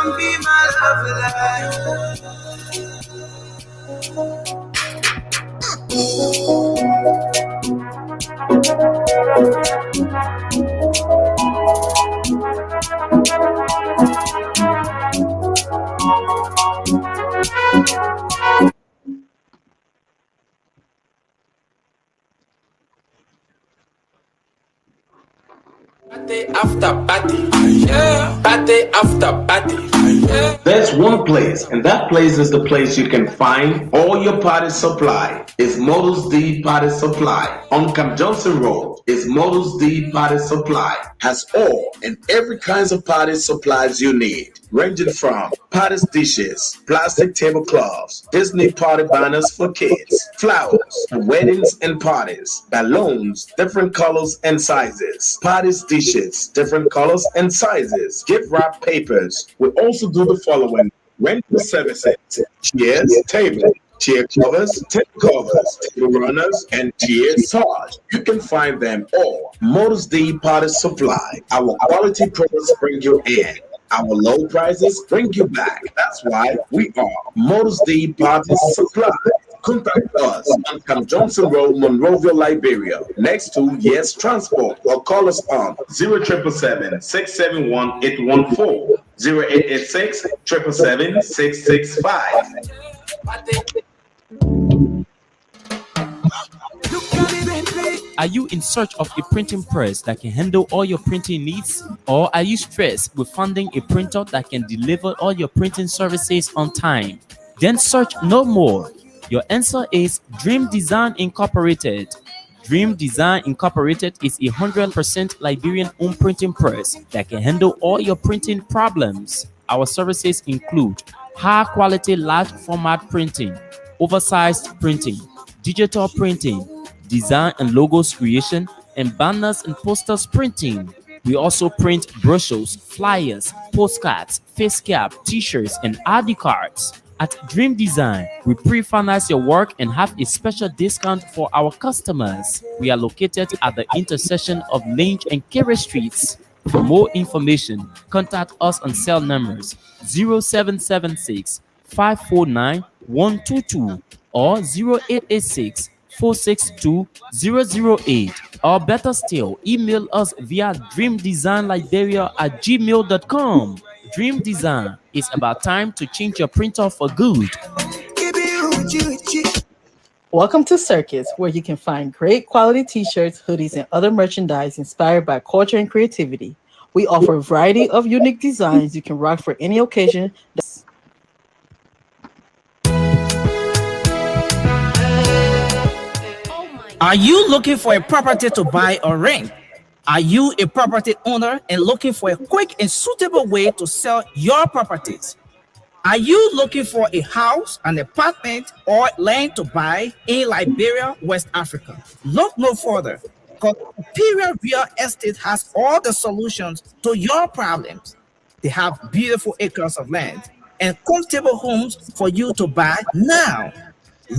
come be my love Party after party, yeah. Party after party, yeah. There's one place, and that place is the place you can find all your party supply. It's Models D Party Supply. On Camp Johnson Road is Models D Party Supply. Has all and every kinds of party supplies you need, ranging from party dishes, plastic tablecloths, Disney party banners for kids, flowers for weddings and parties, balloons, different colors and sizes, party dishes, different colors and sizes, gift wrap papers. We also do the following: rental services, chairs, table, chair covers, table covers, table runners, and chair saws. You can find them all. Models D Party Supply. Our quality products bring you in. Our low prices bring you back. That's why we are Models D Party Supply. Contact us on Camp Johnson Road, Monrovia, Liberia, next to Yes Transport, or call us on 0777-671-814, 0886-777-665. Are you in search of a printing press that can handle all your printing needs? Or are you stressed with finding a printer that can deliver all your printing services on time? Then search no more. Your answer is Dream Design Incorporated. Dream Design Incorporated is a 100% Liberian-owned printing press that can handle all your printing problems. Our services include high-quality large format printing, oversized printing, digital printing, design and logos creation, and banners and posters printing. We also print brochures, flyers, postcards, face cap, t-shirts, and ID cards. At Dream Design, we pre-finance your work and have a special discount for our customers. We are located at the intersection of Lynch and Kere Streets. For more information, contact us on cell numbers 0776 549 122 or 0886 462 008, or better still, email us via dreamdesignliberia@gmail.com. Dream Design is about time to change your printer for good. Welcome to Circus, where you can find great quality t-shirts, hoodies, and other merchandise inspired by culture and creativity. We offer a variety of unique designs you can rock for any occasion. Are you looking for a property to buy or rent? Are you a property owner and looking for a quick and suitable way to sell your properties? Are you looking for a house, an apartment, or land to buy in Liberia, West Africa? Look no further, because Superior Real Estate has all the solutions to your problems. They have beautiful acres of land and comfortable homes for you to buy now.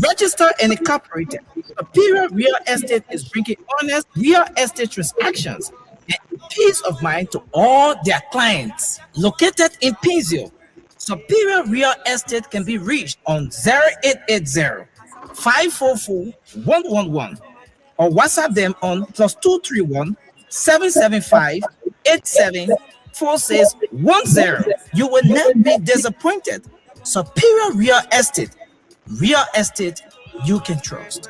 Register and incorporated. Superior Real Estate is bringing honest real estate transactions and peace of mind to all their clients. Located in Pinzio, Superior Real Estate can be reached on 0880 544 111 or WhatsApp them on +231 775 874610. You will not be disappointed. Superior Real Estate. Real estate you can trust.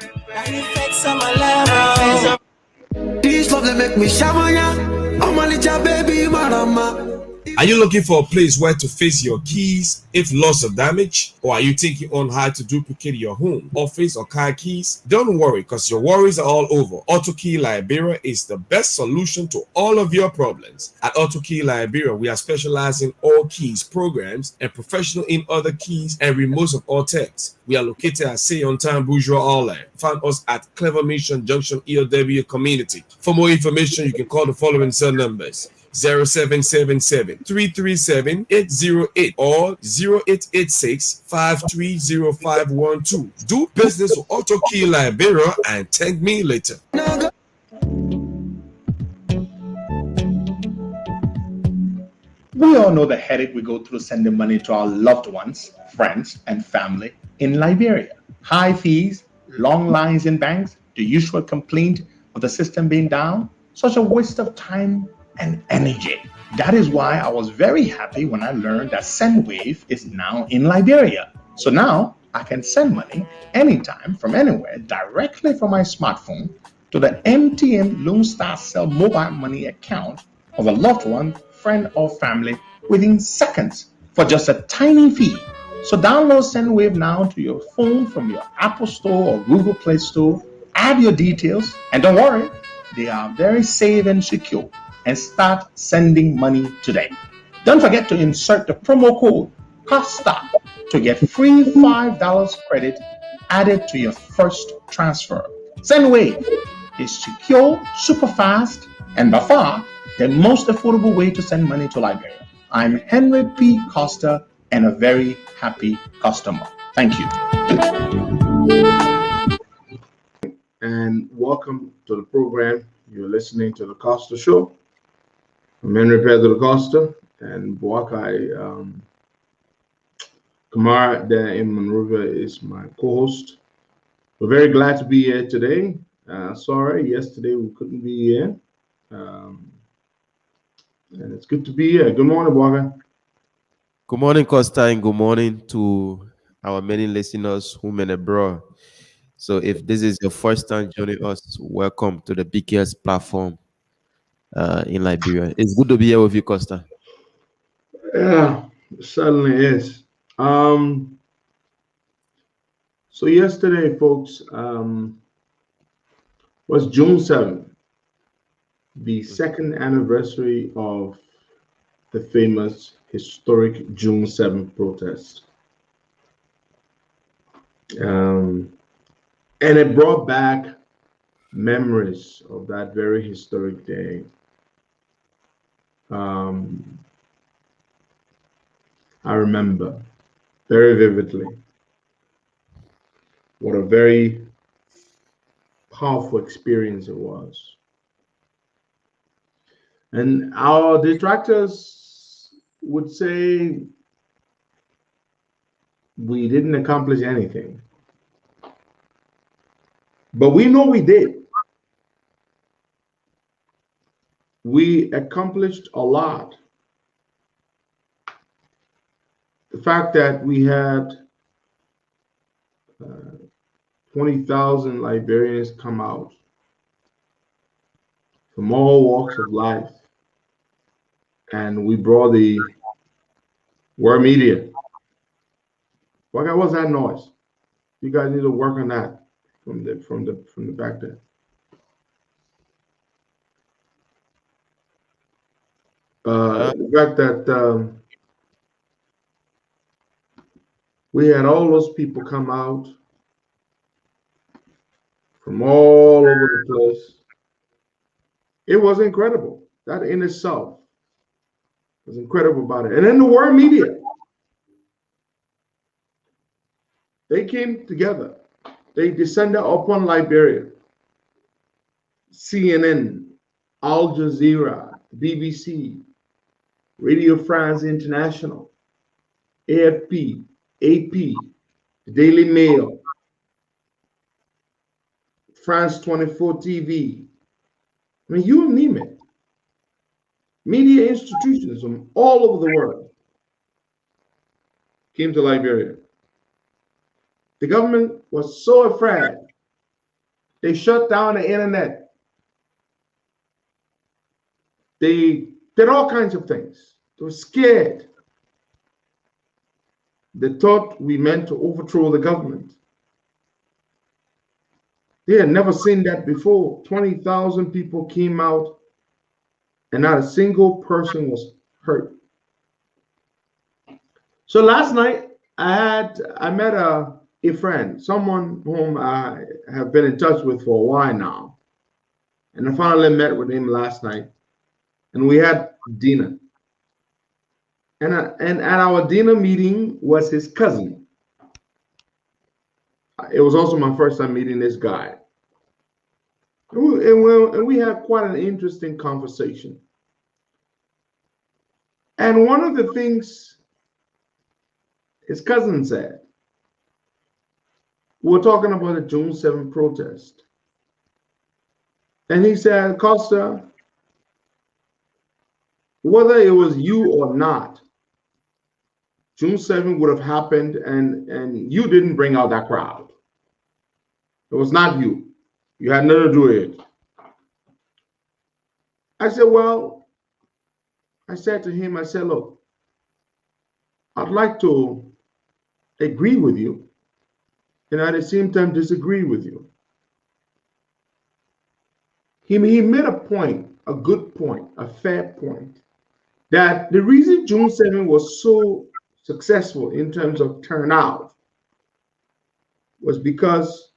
These love they make me shamanya. I'm a little baby, marama. Are you looking for a place where to fix your keys if lost or damaged? Or are you thinking on how to duplicate your home, office, or car keys? Don't worry, because your worries are all over. AutoKey Liberia is the best solution to all of your problems. At AutoKey Liberia, we are specialized in all keys programs and professional in other keys and remotes of all techs. We are located at Say on Time Bourgeois Orland. Find us at Clever Mission Junction, EOW Community. For more information, you can call the following cell numbers: 0777-337-808 or 0886-530-512. Do business with AutoKey Liberia and thank me later. We all know the headache we go through sending money to our loved ones, friends, and family in Liberia. High fees, long lines in banks, the usual complaint of the system being down, such a waste of time and energy. That is why I was very happy when I learned that SendWave is now in Liberia. So now I can send money anytime from anywhere directly from my smartphone to the MTN Lone Star Cell mobile money account of a loved one, friend, or family within seconds for just a tiny fee. So download SendWave now to your phone from your Apple Store or Google Play Store. Add your details, and don't worry, they are very safe and secure. And start sending money today. Don't forget to insert the promo code COSTA to get free $5 credit added to your first transfer. SendWave is secure, super fast, and by far the most affordable way to send money to Liberia. I'm Henry P. Costa and a very happy customer. Thank you. And welcome to the program. You're listening to the Costa Show. I'm Henry Pedro Costa, and Boakai Kamara there in Monrovia is my co-host. We're very glad to be here today. Sorry, yesterday we couldn't be here. And it's good to be here. Good morning, Boakai. Good morning, Costa, and good morning to our many listeners home and abroad. So if this is your first time joining us, welcome to the BKS platform in Liberia. It's good to be here with you, Costa. Yeah, it certainly is. So yesterday, folks, was June 7th, the second anniversary of the famous historic June 7th protest. And it brought back memories of that very historic day. I remember very vividly what a very powerful experience it was. And our detractors would say we didn't accomplish anything. But we know we did. We accomplished a lot. The fact that we had 20,000 Liberians come out from all walks of life, and we brought the world media. What was that noise? You guys need to work on that from the back there. The fact that we had all those people come out from all over the place. It was incredible. That in itself was incredible about it. And then the world media, they came together. They descended upon Liberia. CNN, Al Jazeera, BBC, Radio France International, AFP, AP, Daily Mail, France 24 TV. I mean, you name it. Media institutions from all over the world came to Liberia. The government was so afraid, they shut down the internet. They did all kinds of things. They were scared. They thought we meant to overthrow the government. They had never seen that before. 20,000 people came out and not a single person was hurt. So last night I met a friend, someone whom I have been in touch with for a while now. And I finally met with him last night, and we had dinner. And at our dinner meeting was his cousin. It was also my first time meeting this guy. And we had quite an interesting conversation. And one of the things his cousin said, we're talking about a June 7th protest. And he said, Costa, whether it was you or not, June 7th would have happened and you didn't bring out that crowd. It was not you. You had nothing to do with it. I said, well, I said to him, I said, look, I'd like to agree with you and at the same time disagree with you. He made a point, a good point, a fair point, that the reason June 7th was so successful in terms of turnout was because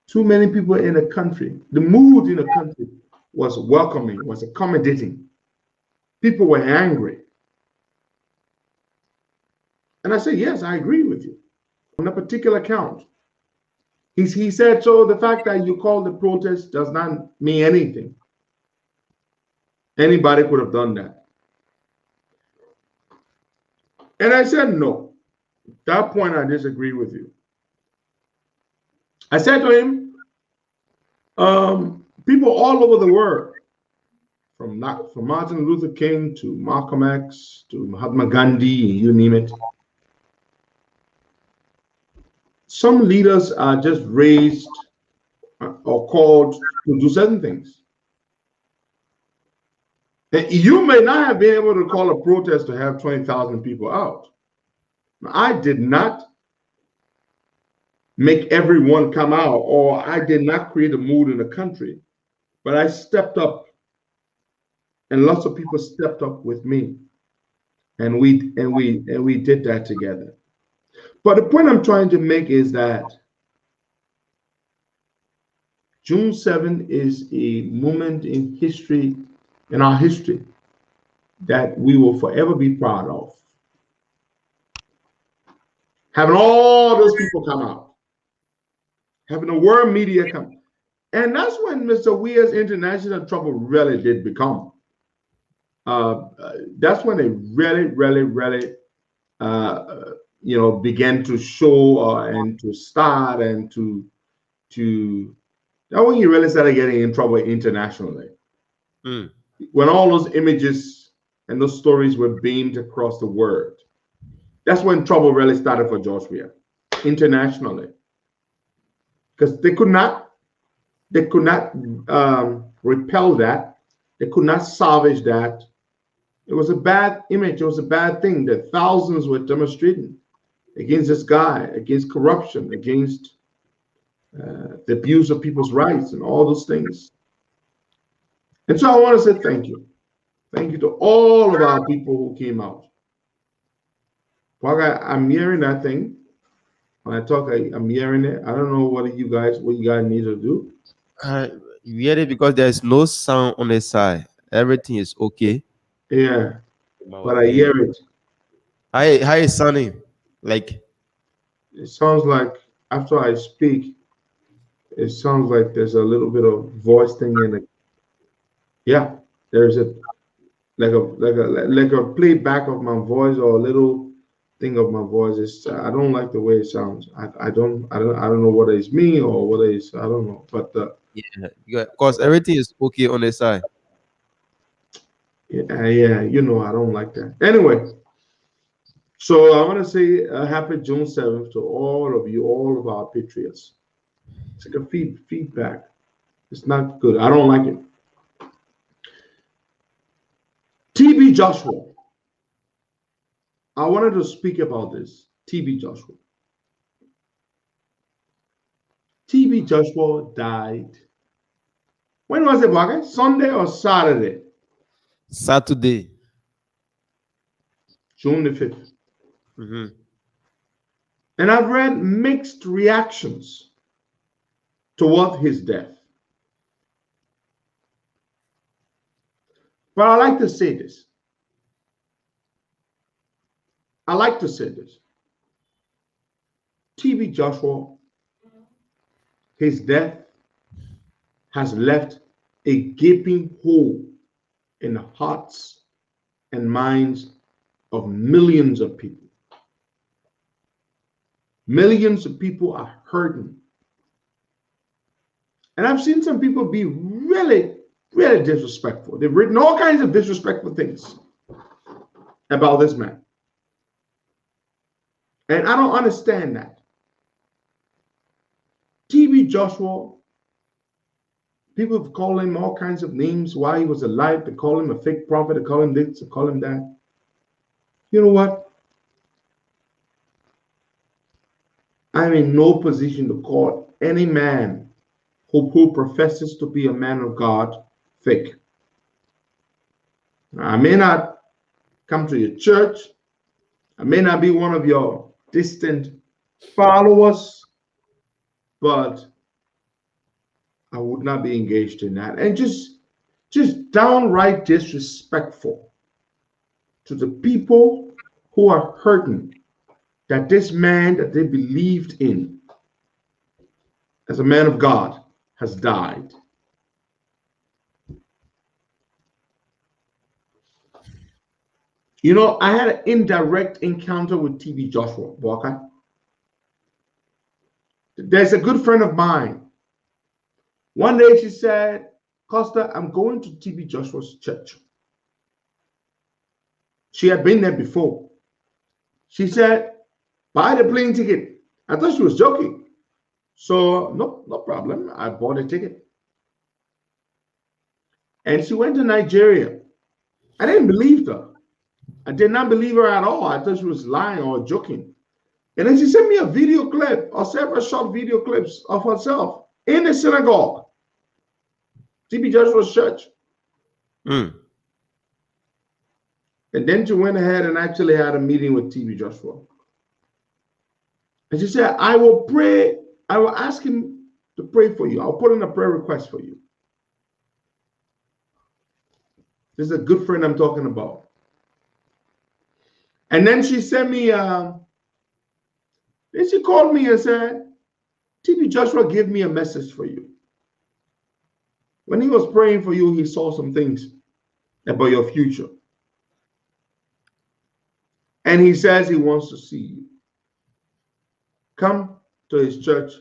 too many people in the country, the mood in the country was welcoming, was accommodating. People were angry. And I said, yes, I agree with you on a particular count. He said, so the fact that you call the protest does not mean anything. Anybody could have done that. And I said, no. At that point, I disagree with you. I said to him, people all over the world, from Martin Luther King to Malcolm X to Mahatma Gandhi, you name it, some leaders are just raised or called to do certain things. And you may not have been able to call a protest to have 20,000 people out. I did not make everyone come out, or I did not create a mood in the country, but I stepped up, and lots of people stepped up with me, and we did that together. But the point I'm trying to make is that June 7th is a moment in history, in our history, that we will forever be proud of. Having all those people come out, having the world media come. And that's when Mr. Weir's international trouble really did become. That's when it really, began to show and to start and to that when you really started getting in trouble internationally. When all those images and those stories were beamed across the world. That's when trouble really started for George Weah internationally. Because they could not repel that. They could not salvage that. It was a bad image. It was a bad thing that thousands were demonstrating against this guy, against corruption, against the abuse of people's rights and all those things. And so I want to say thank you. Thank you to all of our people who came out. While I'm hearing that thing, when I talk, I'm hearing it. I don't know what you guys need to do. You hear it because there's no sound on the side. Everything is okay. Yeah, but I hear it. How is sounding? Like it sounds like after I speak, it sounds like there's a little bit of voice thing in it. Yeah, there's a like a playback of my voice or a little thing of my voice. It's I don't like the way it sounds. I don't know whether it's me or whether it's I don't know. But yeah, because everything is okay on the side. Yeah, I don't like that. Anyway, so I want to say a happy June 7th to all of you, all of our patriots. It's like a feedback. It's not good. I don't like it. TB Joshua. I wanted to speak about this. TB Joshua. TB Joshua died. When was it, Waka? Sunday or Saturday? Saturday. June the 5th. And I've read mixed reactions toward his death. But I like to say this. TB Joshua, his death has left a gaping hole in the hearts and minds of millions of people. Millions of people are hurting. And I've seen some people be really, really disrespectful. They've written all kinds of disrespectful things about this man. And I don't understand that. TB Joshua, people have called him all kinds of names while he was alive. They call him a fake prophet. They call him this. They call him that. You know what? I'm in no position to call any man who professes to be a man of God fake. I may not come to your church. I may not be one of your distant followers, but I would not be engaged in that. And just downright disrespectful to the people who are hurting that this man that they believed in as a man of God has died. You know, I had an indirect encounter with TB Joshua Walker. There's a good friend of mine. One day she said, Costa, I'm going to TB Joshua's church. She had been there before. She said, buy the plane ticket. I thought she was joking. So no problem. I bought a ticket. And she went to Nigeria. I didn't believe her. I did not believe her at all. I thought she was lying or joking. And then she sent me a video clip or several short video clips of herself in the synagogue, TB Joshua's church. And then she went ahead and actually had a meeting with TB Joshua. And she said, I will pray. I will ask him to pray for you. I'll put in a prayer request for you. This is a good friend I'm talking about. And then she sent me, then she called me and said, TB Joshua gave me a message for you. When he was praying for you, he saw some things about your future. And he says he wants to see you. Come to his church.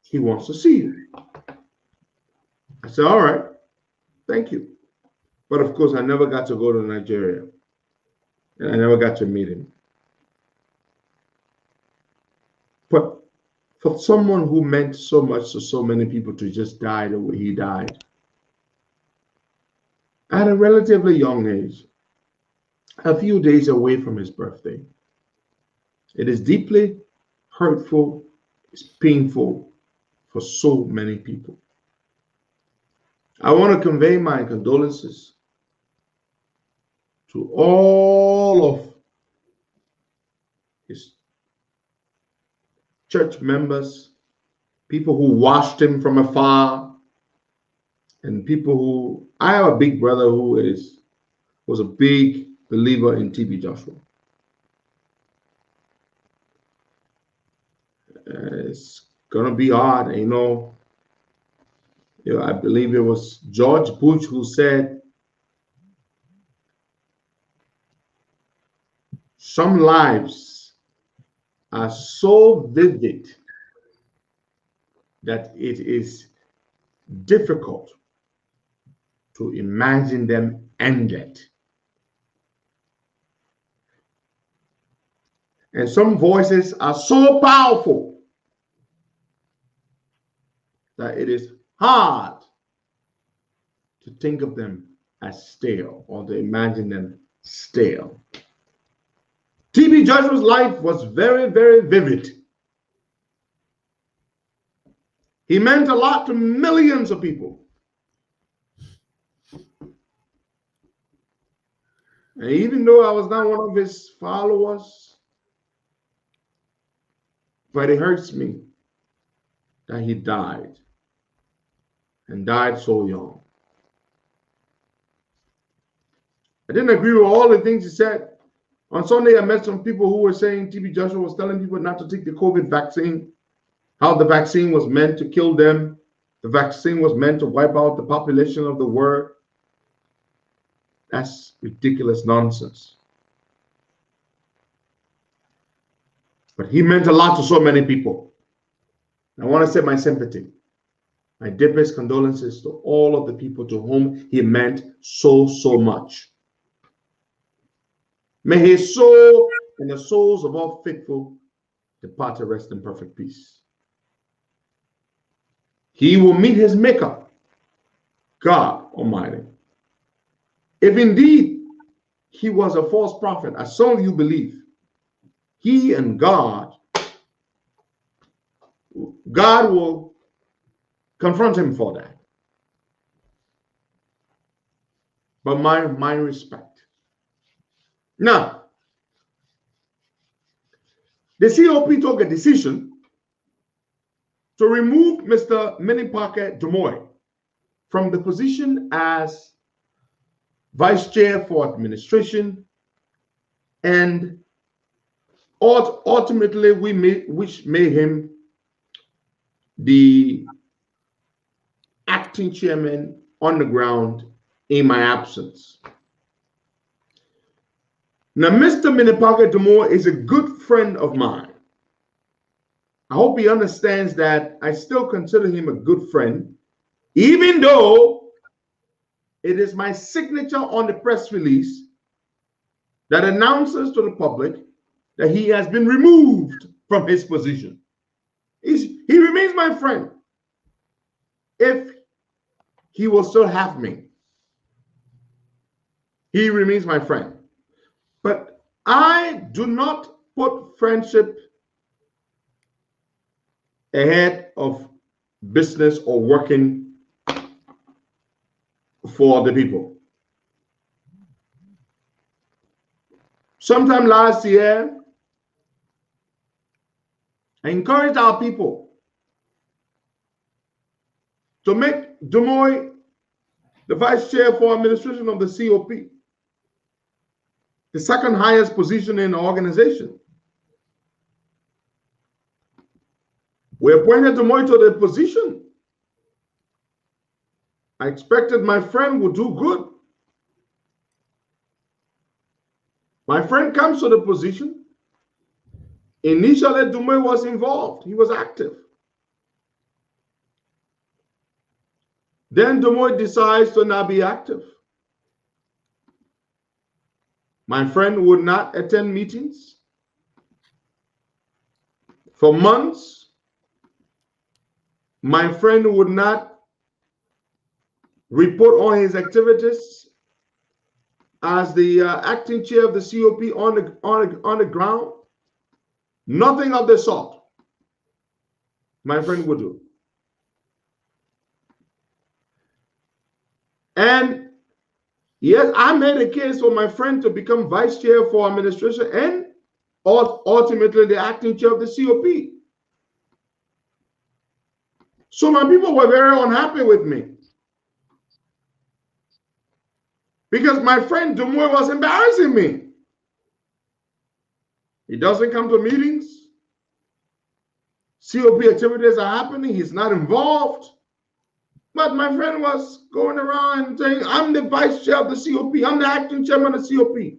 He wants to see you. I said, all right, thank you. But of course, I never got to go to Nigeria. And I never got to meet him. But for someone who meant so much to so many people to just die the way he died, at a relatively young age, a few days away from his birthday, it is deeply hurtful, it's painful for so many people. I want to convey my condolences to all of his church members, people who watched him from afar, and people who, I have a big brother who was a big believer in TB Joshua. It's gonna be hard, you know. I believe it was George Bush who said, some lives are so vivid that it is difficult to imagine them ended. And some voices are so powerful that it is hard to think of them as stale or to imagine them stale. TB Joshua's life was very, very vivid. He meant a lot to millions of people. And even though I was not one of his followers, but it hurts me that he died, and died so young. I didn't agree with all the things he said. On Sunday, I met some people who were saying TB Joshua was telling people not to take the COVID vaccine, how the vaccine was meant to kill them. The vaccine was meant to wipe out the population of the world. That's ridiculous nonsense. But he meant a lot to so many people. I want to say my sympathy, my deepest condolences to all of the people to whom he meant so, so much. May his soul and the souls of all faithful depart to rest in perfect peace. He will meet his maker, God Almighty. If indeed he was a false prophet, as some of you believe, he and God will confront him for that. But my respect. Now, the COP took a decision to remove Mr. Minnie Parker Dumoy from the position as Vice Chair for Administration, and ultimately which made him the acting chairman on the ground in my absence. Now, Mr. Minnie Parker Dumoy is a good friend of mine. I hope he understands that I still consider him a good friend, even though it is my signature on the press release that announces to the public that he has been removed from his position. He remains my friend if he will still have me. He remains my friend. But I do not put friendship ahead of business or working for the people. Sometime last year, I encouraged our people to make Dumoy the vice chair for administration of the COP, the second highest position in the organization. We appointed Dumoy to the position. I expected my friend would do good. My friend comes to the position. Initially, Dumoy was involved. He was active. Then Dumoy decides to not be active. My friend would not attend meetings for months. My friend would not report on his activities as the acting chair of the COP on the ground. Nothing of the sort my friend would do. And yes, I made a case for my friend to become vice chair for administration and ultimately the acting chair of the COP. So my people were very unhappy with me because my friend Dumoy was embarrassing me. He doesn't come to meetings. COP activities are happening. He's not involved. But my friend was going around and saying, I'm the vice chair of the COP. I'm the acting chairman of the COP.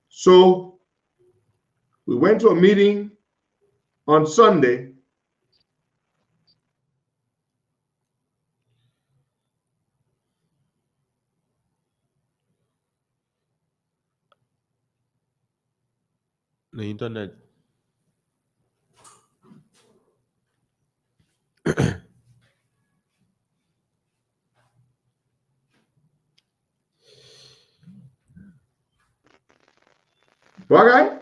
So we went to a meeting on Sunday. The internet. What guy?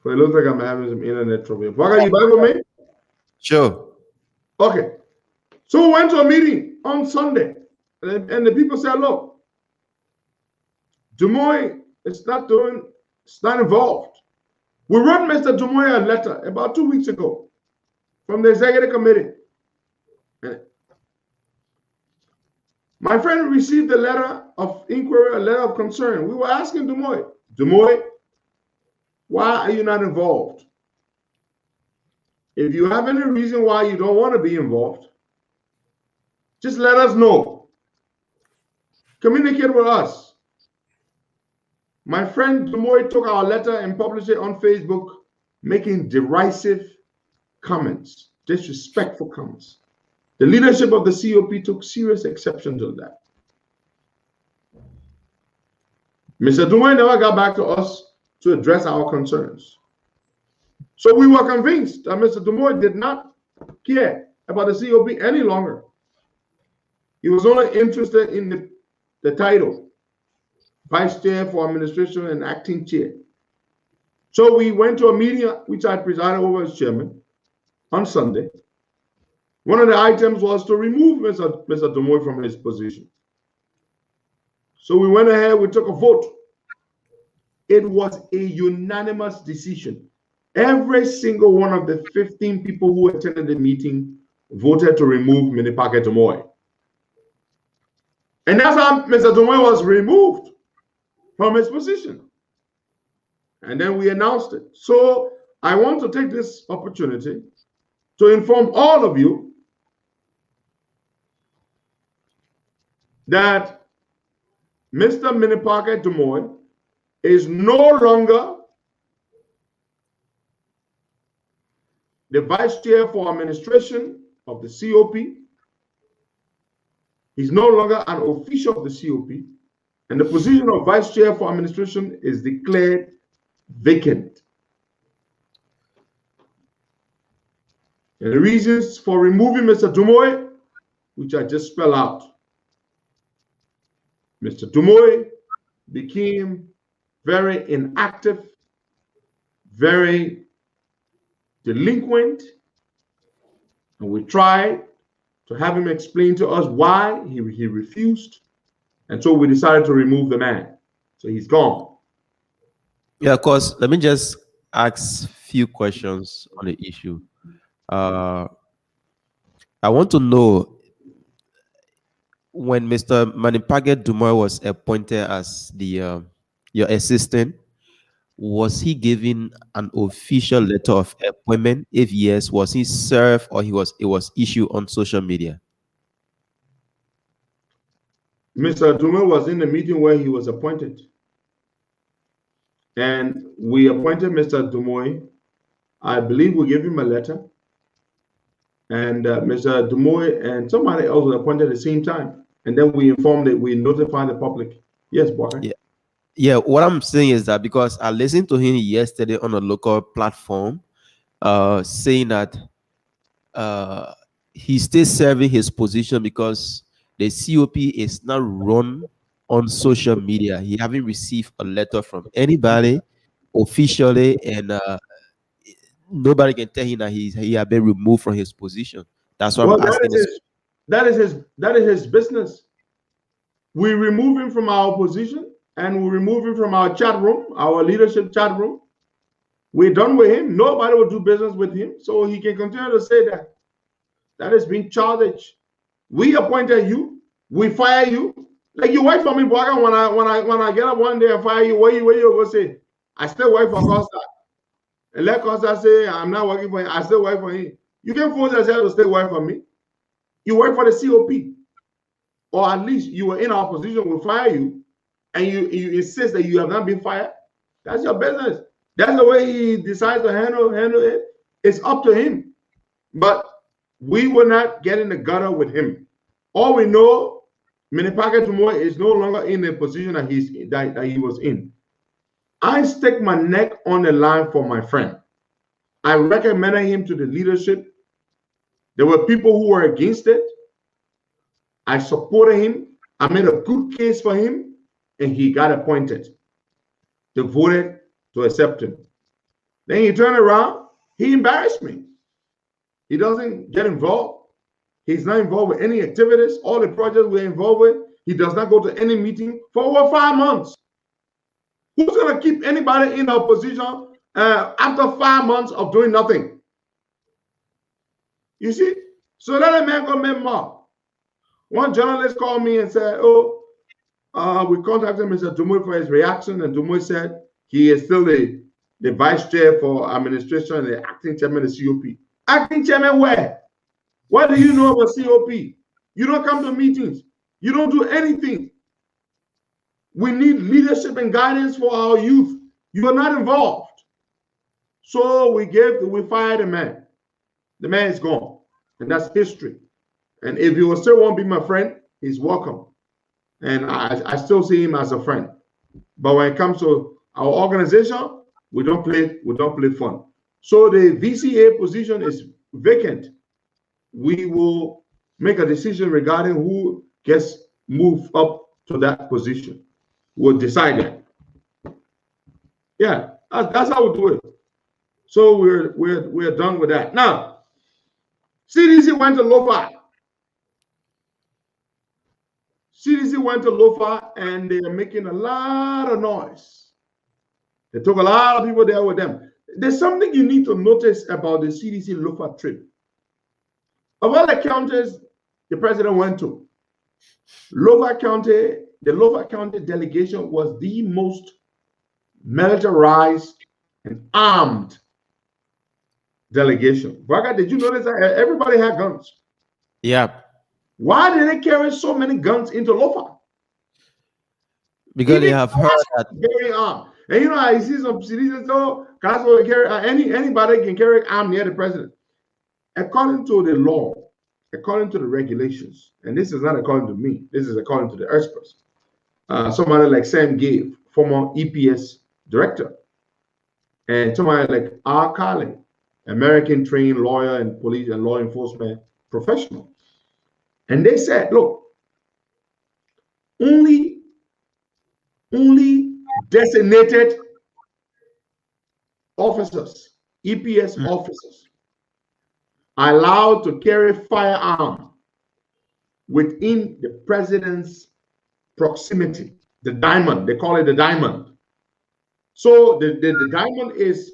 So it looks like I'm having some internet trouble. What guy, you back with me? Sure. Okay. So we went to a meeting on Sunday, and the people said, look, Dumoy is not involved. We wrote Mr. Dumoy a letter about 2 weeks ago from the executive committee. My friend received a letter of inquiry, a letter of concern. We were asking Dumoy, why are you not involved? If you have any reason why you don't want to be involved, just let us know. Communicate with us. My friend Dumoy took our letter and published it on Facebook, making derisive comments, disrespectful comments. The leadership of the COP took serious exception to that. Mr. Dumoy never got back to us to address our concerns. So we were convinced that Mr. Dumoy did not care about the COP any longer. He was only interested in the title, Vice Chair for Administration and Acting Chair. So we went to a meeting which I presided over as chairman on Sunday. One of the items was to remove Mr. Dumoy from his position. So we went ahead, we took a vote. It was a unanimous decision. Every single one of the 15 people who attended the meeting voted to remove Minipake Dumoy. And that's how Mr. Dumoy was removed from his position. And then we announced it. So I want to take this opportunity to inform all of you that Mr. Minipake Dumoy is no longer the Vice Chair for Administration of the COP. He's no longer an official of the COP, and the position of Vice Chair for Administration is declared vacant. And the reasons for removing Mr. Dumoy, which I just spell out. Mr. Dumoy became very inactive, very delinquent, and we tried to have him explain to us why he refused, and so we decided to remove the man. So he's gone. Yeah, of course. Let me just ask a few questions on the issue. I want to know, when Mr. Minipake Dumoy was appointed as the your assistant, was he given an official letter of appointment? If yes, was he served, or it was issued on social media? Mr. Dumoy was in the meeting where he was appointed. And we appointed Mr. Dumoy. I believe we gave him a letter. And Mr. Dumoy and somebody else was appointed at the same time. And then we informed that we notified the public. Yes, Walker. Yeah. Yeah, what I'm saying is that because I listened to him yesterday on a local platform, saying that he's still serving his position because the COP is not run on social media. He haven't received a letter from anybody officially, and nobody can tell him that he has been removed from his position. That's why I'm asking. That is his business. We remove him from our position, and we remove him from our chat room, our leadership chat room. We're done with him. Nobody will do business with him. So he can continue to say that. That is being childish. We appointed you. We fire you. Like you work for me, Bwaga. When I get up one day and fire you, where you go say, I still work for Costa. And let Costa say, I'm not working for him. I still work for him. You can force yourself to still work for me. You work for the COP. Or at least you were in our position, we fire you. And you insist that you have not been fired. That's your business. That's the way he decides to handle it. It's up to him. But we will not get in the gutter with him. All we know, Minipake Dumoy is no longer in the position that he was in. I stick my neck on the line for my friend. I recommended him to the leadership. There were people who were against it. I supported him. I made a good case for him. And he got appointed. They voted to accept him. Then he turned around. He embarrassed me. He doesn't get involved. He's not involved with any activities. All the projects we're involved with, he does not go to any meeting for over 5 months. Who's going to keep anybody in a position after 5 months of doing nothing? You see? So let a man go make more. One journalist called me and said, we contacted Mr. Dumoy for his reaction, and Dumoy said he is still the vice chair for administration and the acting chairman of the COP. Acting chairman where? What do you know about COP? You don't come to meetings. You don't do anything. We need leadership and guidance for our youth. You are not involved. So we fired the man. The man is gone. And that's history. And if you still want to be my friend, he's welcome. And I still see him as a friend. But when it comes to our organization, we don't play fun. So the VCA position is vacant. We will make a decision regarding who gets moved up to that position. We'll decide that. Yeah, that's how we do it. So we're done with that. Now, CDC went to Lofa. CDC went to Lofa and they are making a lot of noise. They took a lot of people there with them. There's something you need to notice about the CDC Lofa trip. Of all the counties the president went to, Lofa County, the Lofa County delegation was the most militarized and armed delegation. Braga, did you notice that everybody had guns? Yeah. Why did they carry so many guns into Lofa? Because they have heard that. Very armed. And you know, I see some citizens, so anybody can carry arm near the president. According to the law, according to the regulations, and this is not according to me, this is according to the experts. Somebody like Sam Gave, former EPS director, and somebody like R. Carlin, American trained lawyer and police and law enforcement professional. And they said, look, only designated officers, EPS officers, are allowed to carry firearm within the president's proximity. The diamond, they call it the diamond. So the diamond is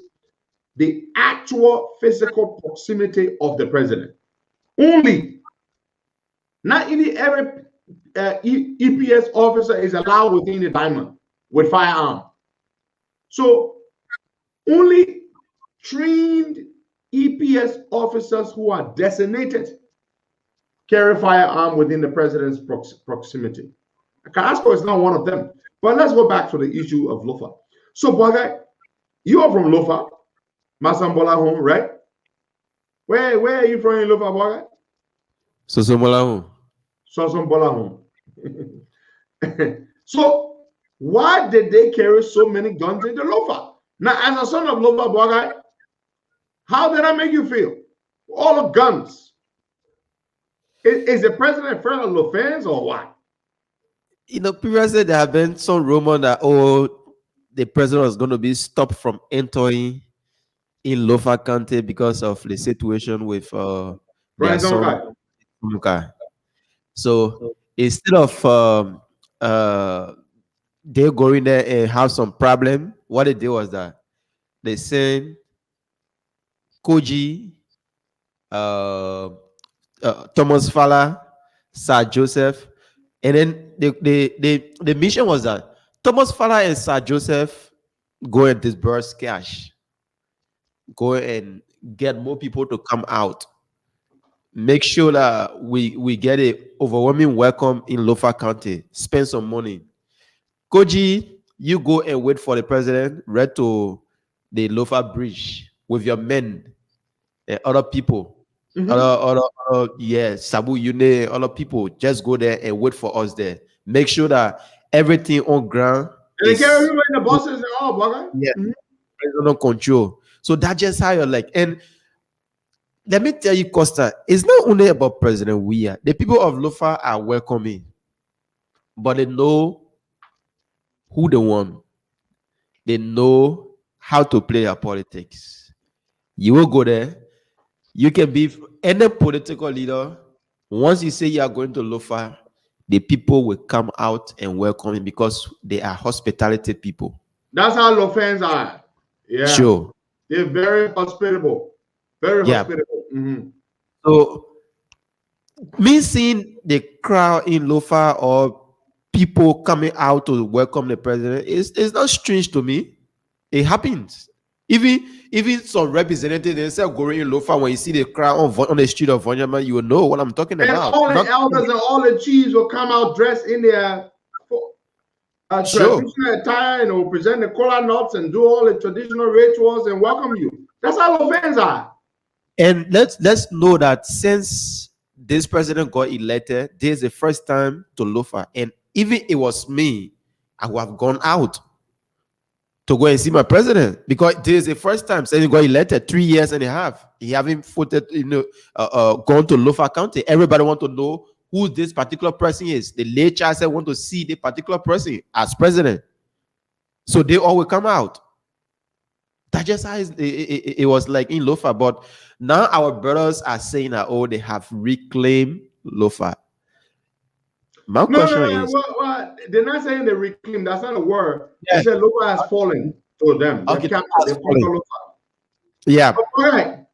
the actual physical proximity of the president. Only. Not even every EPS officer is allowed within the diamond with firearm. So only trained EPS officers who are designated carry firearm within the president's proximity. Carrasco is not one of them. But let's go back to the issue of Lofa. So, Boga, you are from Lofa, Masambola home, right? Where are you from in Lofa, Boga? Sosambola home. Sosambola home. So, why did they carry so many guns into Lofa? Now, as a son of Lofa, Boga, how did that make you feel? All the guns. Is the president afraid of Lofans or what? You know, previously there have been some rumor that the president was going to be stopped from entering in Lofa County because of the situation with their son. So instead of they going there and have some problem, what they did was that they sent Koji, Thomas Fala, Sir Joseph, and then the mission was that Thomas Fala and Sir Joseph go and disburse cash, go and get more people to come out, make sure that we get a overwhelming welcome in Lofa County, spend some money. Koji, you go and wait for the president right to the Lofa Bridge with your men and other people. Sabu Yune, other people, just go there and wait for us there. Make sure that everything on ground. They carry everybody in the buses and all, Boga. Yeah, president control. So that's just how you're like. And let me tell you, Costa, it's not only about President Weah. The people of Lofa are welcoming, but they know who they want. They know how to play their politics. You will go there. You can be any political leader. Once you say you are going to Lofa, the people will come out and welcome you because they are hospitality people. That's how Lofans are. Yeah. Sure. They're very hospitable. Very hospitable. So, me seeing the crowd in Lofa or people coming out to welcome the president is not strange to me. It happens. Even some representatives themselves going in Lofa, when you see the crowd on the street of Vonyama, you will know what I'm talking And about. all the elders and all the chiefs will come out dressed in their Sure. traditional attire and will present the kola nuts and do all the traditional rituals and welcome you. That's how Lofans are. And let's know that since this president got elected, this is the first time to Lofa. And even it was me, I would have gone out to go and see my president, because this is the first time since he got elected 3 years and a half. He haven't footed, gone to Lofa County. Everybody want to know who this particular person is. The late child said want to see the particular person as president. So they all will come out. That's just how it was like in Lofa. But now our brothers are saying that, oh, they have reclaimed Lofa. My question is, well, they're not saying they reclaim. That's not a word. They said Lofa has fallen to them. Okay, They Lofa. yeah. All right.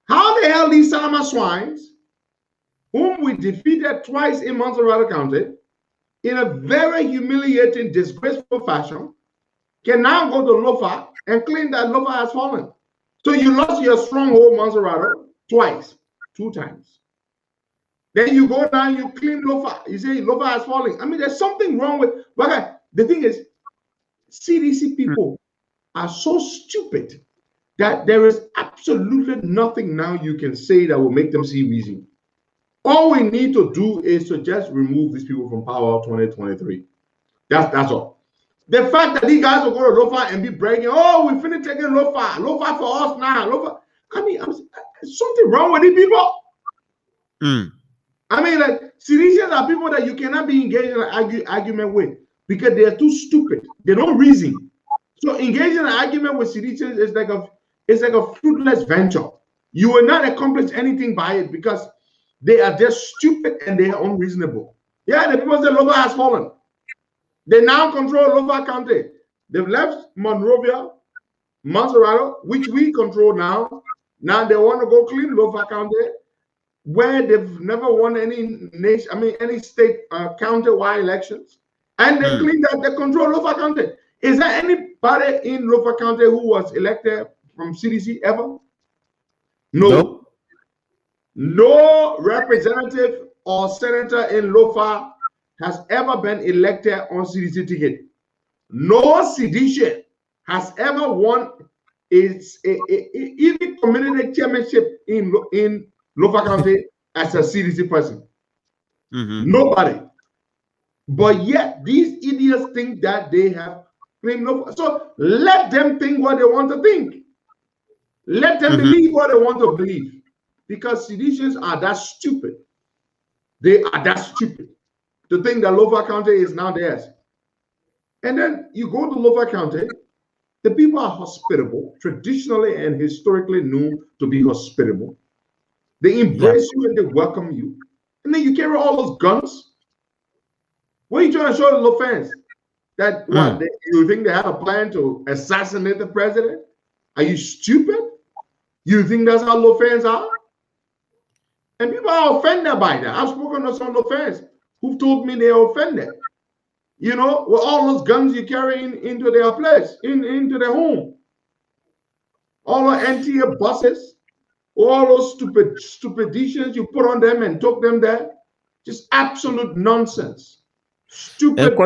How the hell these Salama swines, whom we defeated twice in Montserrat County, in a very humiliating, disgraceful fashion, can now go to Lofa and claim that Lofa has fallen? So you lost your stronghold, Montserrat, twice, 2 times. Then you go down, you claim Lofa. You say Lofa has fallen. I mean, there's something wrong with. But the thing is, CDC people are so stupid that there is absolutely nothing now you can say that will make them see reason. All we need to do is to just remove these people from power 2023. That's all. The fact that these guys will go to Lofa and be bragging, oh, we finished taking Lofa for us now. Lofa. I mean, something wrong with these people. I mean, like, Syrians are people that you cannot be engaged in an argument with because they are too stupid. They don't reason. So engaging in an argument with Syrians is like a fruitless venture. You will not accomplish anything by it because they are just stupid and they are unreasonable. Yeah, the people say Lofa has fallen. They now control Lofa County. They've left Monrovia, Montserrat, which we control now. Now they want to go clean Lofa County, where they've never won any state county-wide elections. And they clean that, they control Lofa County. Is there anybody in Lofa County who was elected from CDC ever? No. No representative or senator in Lofa has ever been elected on CDC ticket. No sedition has ever won even community chairmanship in Lofa County as a CDC person. Nobody. But yet these idiots think that they have claimed Lofa. So let them think what they want to think. Let them believe what they want to believe. Because seditions are that stupid. They are that stupid to think that Lofa County is now theirs. And then you go to Lofa County, the people are hospitable, traditionally and historically known to be hospitable. They embrace you and they welcome you. And then you carry all those guns. What are you trying to show the Lofans? That what, you think they have a plan to assassinate the president? Are you stupid? You think that's how Lofans are? And people are offended by that. I've spoken to some Lofans who've told me they're offended. You know, with all those guns you carry into their place, into their home. All the NTA buses, all those stupiditious you put on them and took them there. Just absolute nonsense. Stupid.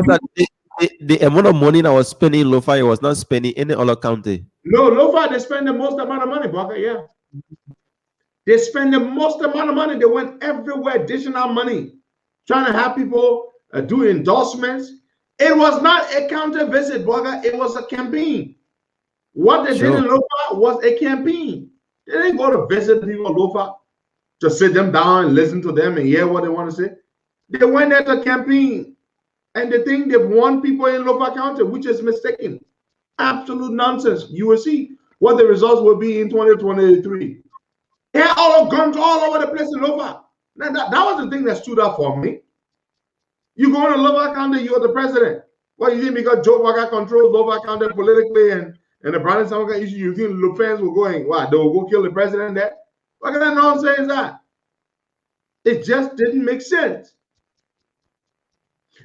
The amount of money I was spending in Lofa, I was not spending in any other county. No, Lofa, they spend the most amount of money, Baka, yeah. They spend the most amount of money. They went everywhere, additional money, trying to have people do endorsements. It was not a counter visit, Baka. It was a campaign. What they did in Lofa was a campaign. They didn't go to visit people in Lofa to sit them down and listen to them and hear what they want to say. They went there to campaign. And they think they've won people in Lofa County, which is mistaken. Absolute nonsense. You will see what the results will be in 2023. Yeah, all of guns all over the place in Lofa. Now, that was the thing that stood out for me. You go to Lofa County, you're the president. What, you think because Joe Waka controls Lofa County politically and the Brandon Samaka issue, you think the fans will going, what, they will go kill the president there? What kind of nonsense is that? It just didn't make sense.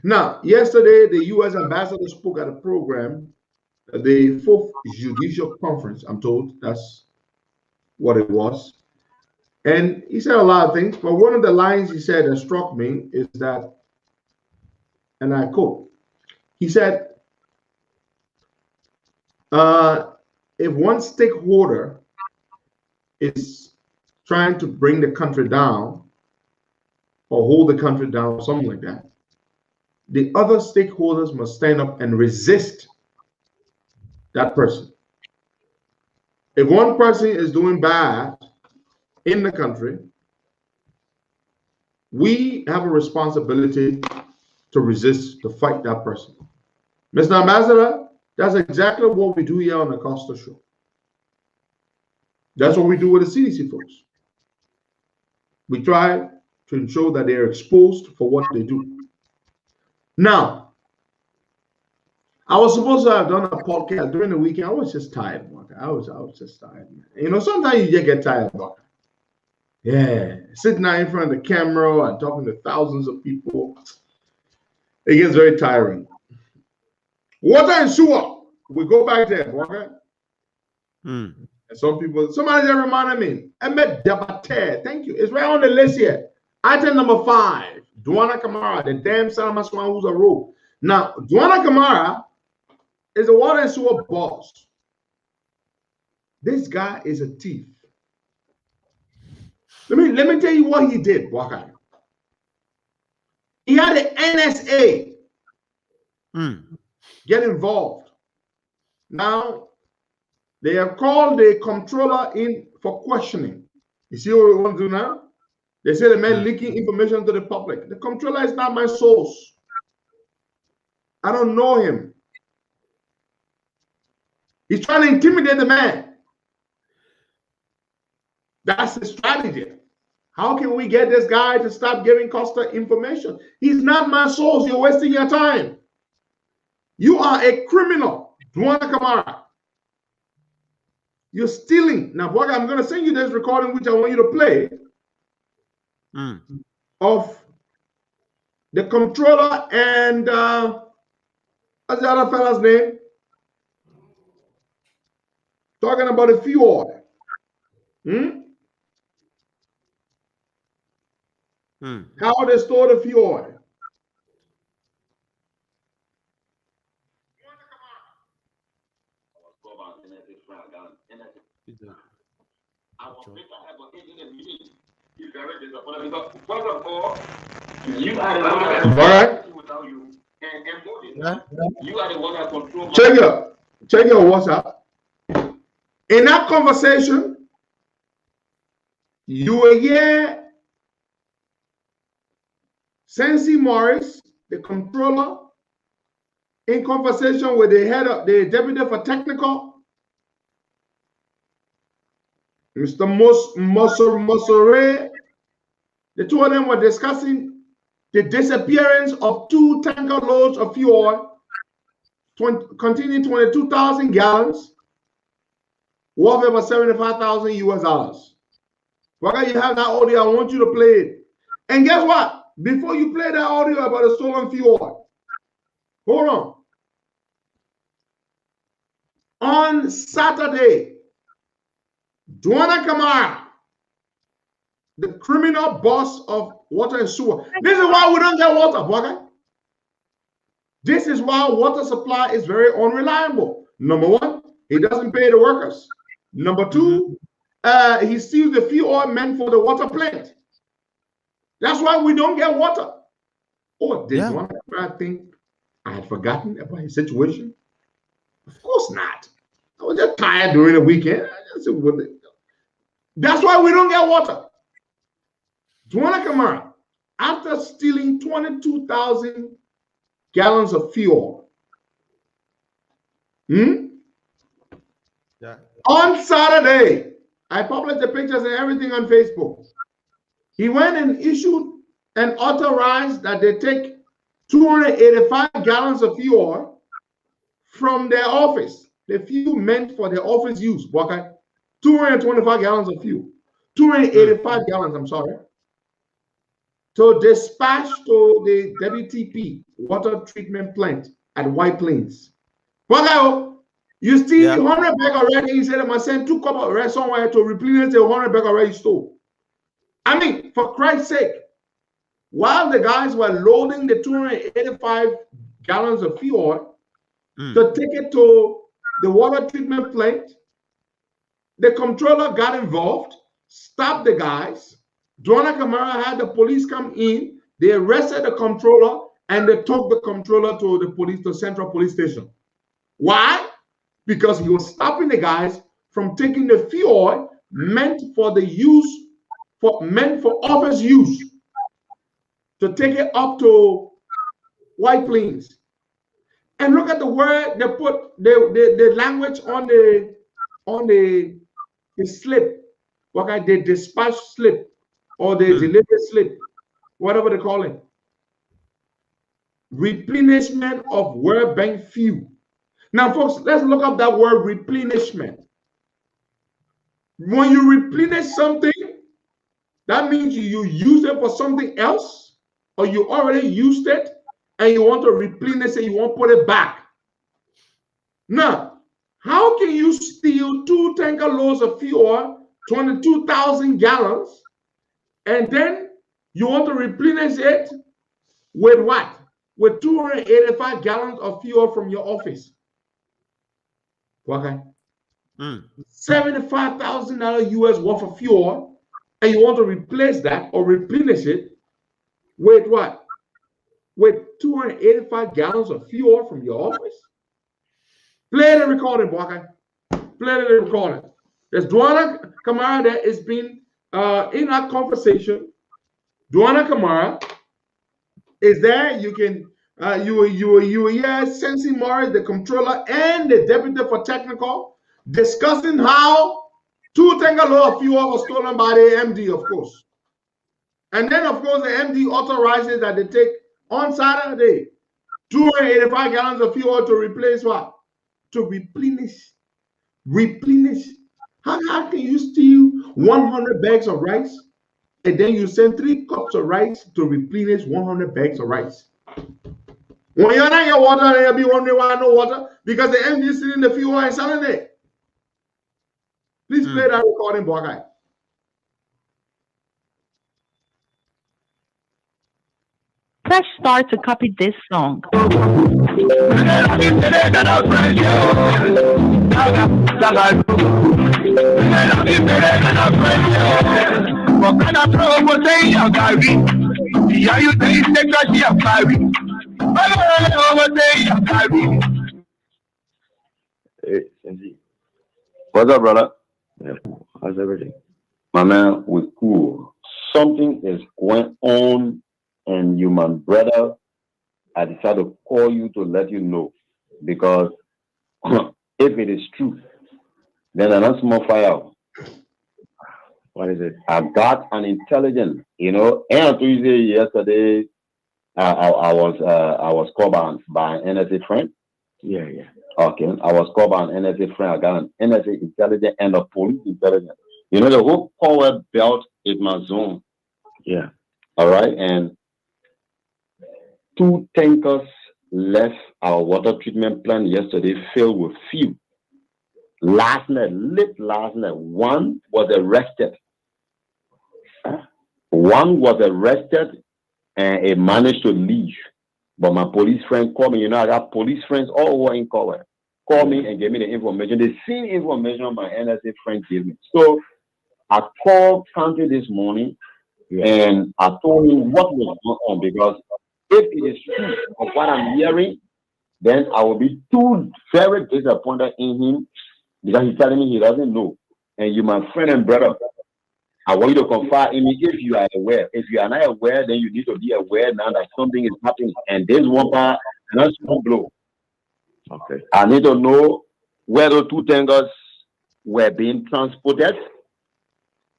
Now, yesterday, the U.S. ambassador spoke at a program the fourth judicial conference. I'm told that's what it was. And he said a lot of things, but one of the lines he said that struck me is that, and I quote, he said, if one stakeholder is trying to bring the country down or hold the country down, something like that, the other stakeholders must stand up and resist that person. If one person is doing bad in the country, we have a responsibility to resist, to fight that person. Mr. Ambassador, that's exactly what we do here on the Costa Show. That's what we do with the CDC folks. We try to ensure that they're exposed for what they do. Now, I was supposed to have done a podcast during the weekend. I was just tired, Mark. I was just tired, man. You know, sometimes you just get tired, Mark. Yeah, sitting out in front of the camera and talking to thousands of people, it gets very tiring. Water and sewer, we go back there, okay? And somebody just reminded me, Ahmed Dabater, thank you. It's right on the list here. Item number 5, Duana Kamara, the damn Salamaswan who's a rogue. Now, Duana Kamara is a water and sewer boss. This guy is a thief. Let me tell you what he did, Waka. He had the NSA get involved. Now, they have called the comptroller in for questioning. You see what we want to do now? They say the man leaking information to the public. The comptroller is not my source. I don't know him. He's trying to intimidate the man. That's the strategy. How can we get this guy to stop giving Costa information? He's not my source. You're wasting your time. You are a criminal, Duana Kamara. You're stealing. Now, Boga, I'm going to send you this recording, which I want you to play, of the comptroller and what's the other fella's name? Talking about a fuel. How they store the fuel. Check your WhatsApp. In that conversation, you will hear Sensi Morris, the comptroller, in conversation with the head of the deputy for technical, Mr. Mosore. The two of them were discussing the disappearance of 2 tanker loads of fuel containing 22,000 gallons, worth about $75,000 US. Why you have that audio? I want you to play it. And guess what? Before you play that audio about the stolen fuel, hold on. On Saturday, Duana Kamara, the criminal boss of water and sewer. This is why we don't get water, okay? This is why water supply is very unreliable. Number 1, he doesn't pay the workers. Number 2, he steals the fuel meant for the water plant. That's why we don't get water. Oh, this one bad thing. I had forgotten about his situation. Of course not. I was just tired during the weekend. That's why we don't get water. Duana Kamara, after stealing 22,000 gallons of fuel, on Saturday, I published the pictures and everything on Facebook. He went and issued and authorized that they take 285 gallons of fuel from their office. The fuel meant for the office use. 225 gallons of fuel. 285 gallons, I'm sorry. To dispatch to the WTP, water treatment plant at White Plains. You steal Yeah. 100 bag already. You said, I must send 2 cup of red somewhere to replenish the 100 bag already stole. I mean, for Christ's sake, while the guys were loading the 285 gallons of fuel to take it to the water treatment plant, the controller got involved, stopped the guys. Dwana Kamara had the police come in. They arrested the controller and they took the controller to the police, to Central Police Station. Why? Because he was stopping the guys from taking the fuel meant for office use, to take it up to White Plains. And look at the word they put, the language on the slip, okay, the dispatch slip or the delivery slip, whatever they call it. Replenishment of World Bank fuel. Now, folks, let's look up that word replenishment. When you replenish something, that means you use it for something else, or you already used it and you want to replenish it, you want to put it back. Now, how can you steal 2 tanker loads of fuel, 22,000 gallons, and then you want to replenish it with what? With 285 gallons of fuel from your office? Okay. $75,000 US worth of fuel, and you want to replace that or replenish it with what? With 285 gallons of fuel from your office? Play the recording, boy. Play the recording. There's Dwana Kamara that has been in that conversation. Dwana Kamara is there. You can you hear Sensi Morris, the controller, and the deputy for technical, discussing how 2 tanker load of fuel was stolen by the MD, of course. And then, of course, the MD authorizes that they take on Saturday 285 gallons of fuel to replace what? To replenish. How can you steal 100 bags of rice and then you send 3 cups of rice to replenish 100 bags of rice? When you're not your water, you'll be wondering why no water, because the MD is sitting in the fuel and selling it. Please play that recording, boy guy. Press start to copy this song. What's up, brother? Yeah. How's everything? My man, we're cool. Something is going on, and you, my brother, I decided to call you to let you know, because if it is true, then another small fire. What is it? I got an intelligence, and Tuesday yesterday, I was called by an NSA friend. Yeah. Okay, I was called by an NSA friend. I got an NSA intelligence and a police intelligence. The whole power belt is my zone. Yeah. All right, and 2 tankers left our water treatment plant yesterday filled with fuel. Last night, one was arrested. And it managed to leave. But my police friend called me. I got police friends all over in Colorado. Called me and gave me the information. The same information my NSA friend gave me. So I called County this morning and I told him what was going on, because if it is true of what I'm hearing, then I will be too very disappointed in him, because he's telling me he doesn't know. And you, my friend and brother, I want you to confide in me if you are aware. If you are not aware, then you need to be aware now that something is happening. And this one part, not small blow. Okay. I need to know where the 2 tankers were being transported,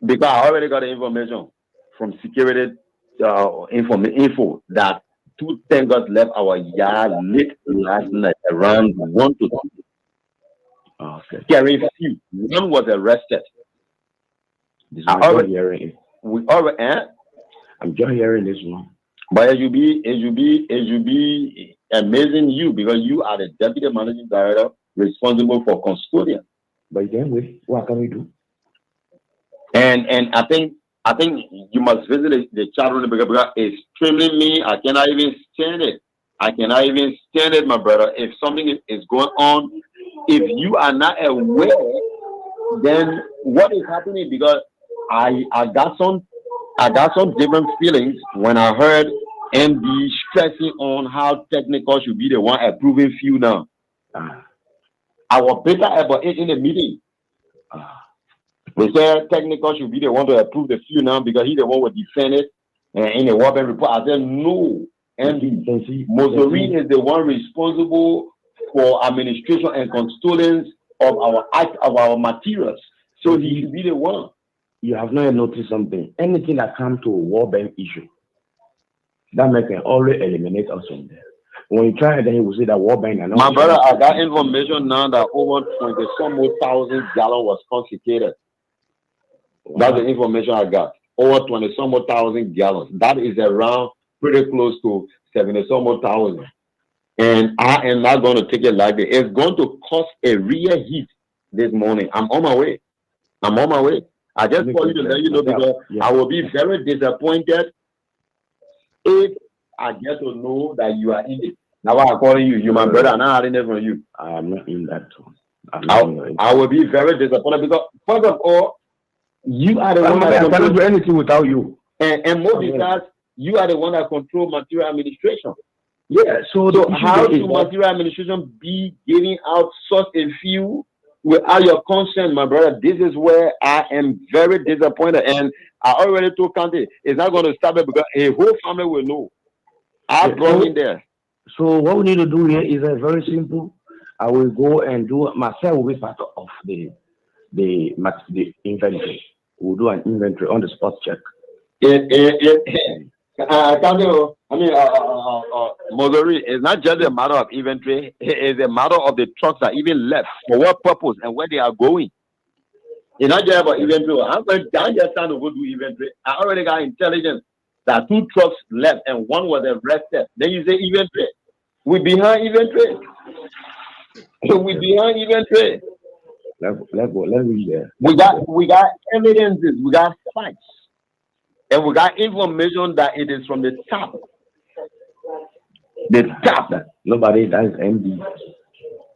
because I already got the information from security info that 2 tankers left our yard late last night around 1 to 2. Okay. Carrying fuel. One was arrested. I'm just hearing this one. But it should be amazing you, because you are the deputy managing director responsible for custodian. But then, what can we do? And I think you must visit the chat room because it's extremely mean. I cannot even stand it. I cannot even stand it, my brother. If something is going on, if you are not aware, then what is happening? Because I got some different feelings when I heard MD stressing on how technical should be the one approving few now. I was better about it in the meeting. We said technical should be the one to approve the few now because he's the one who defend it in the World Bank report. I said no. MD Mosori is the one responsible for administration and custodians of our materials. So he should be the one. You have not noticed something. Anything that comes to a World Bank issue, that man can always eliminate us from there. When you try, then he will say that World Bank. My brother, I got information now that over 20-some-odd-thousand gallons was confiscated. That's the information I got. Over 20-some-odd-thousand gallons. That is around pretty close to 70-some-odd-thousand. And I am not going to take it like that. It's going to cause a real heat this morning. I'm on my way. I just called you to let you know because I will be very disappointed if I get to know that you are in it. Now I'm calling you. You, my brother, I'm not hiding it from you. I'm not in that too. I will be very disappointed because, first of all, you are the one that I cannot do anything without you. And more because you are the one that control material administration. Yeah. So how should material administration be giving out such a few without your consent, my brother? This is where I am very disappointed. And I already told Kante, it's not going to stop it because a whole family will know. I brought in there. So what we need to do here is very simple. I will go and do myself will be part of the inventory. We'll do an inventory on the spot check. Mosori, it's not just a matter of inventory, it's a matter of the trucks that even left, for what purpose and where they are going. It's not just about inventory. I'm just trying to go do inventory. I already got intelligence that 2 trucks left and 1 was arrested. Then you say inventory. We behind inventory. Let's read there. We got evidences, we got facts. And we got information that it is from the top. The top. Nobody does MD.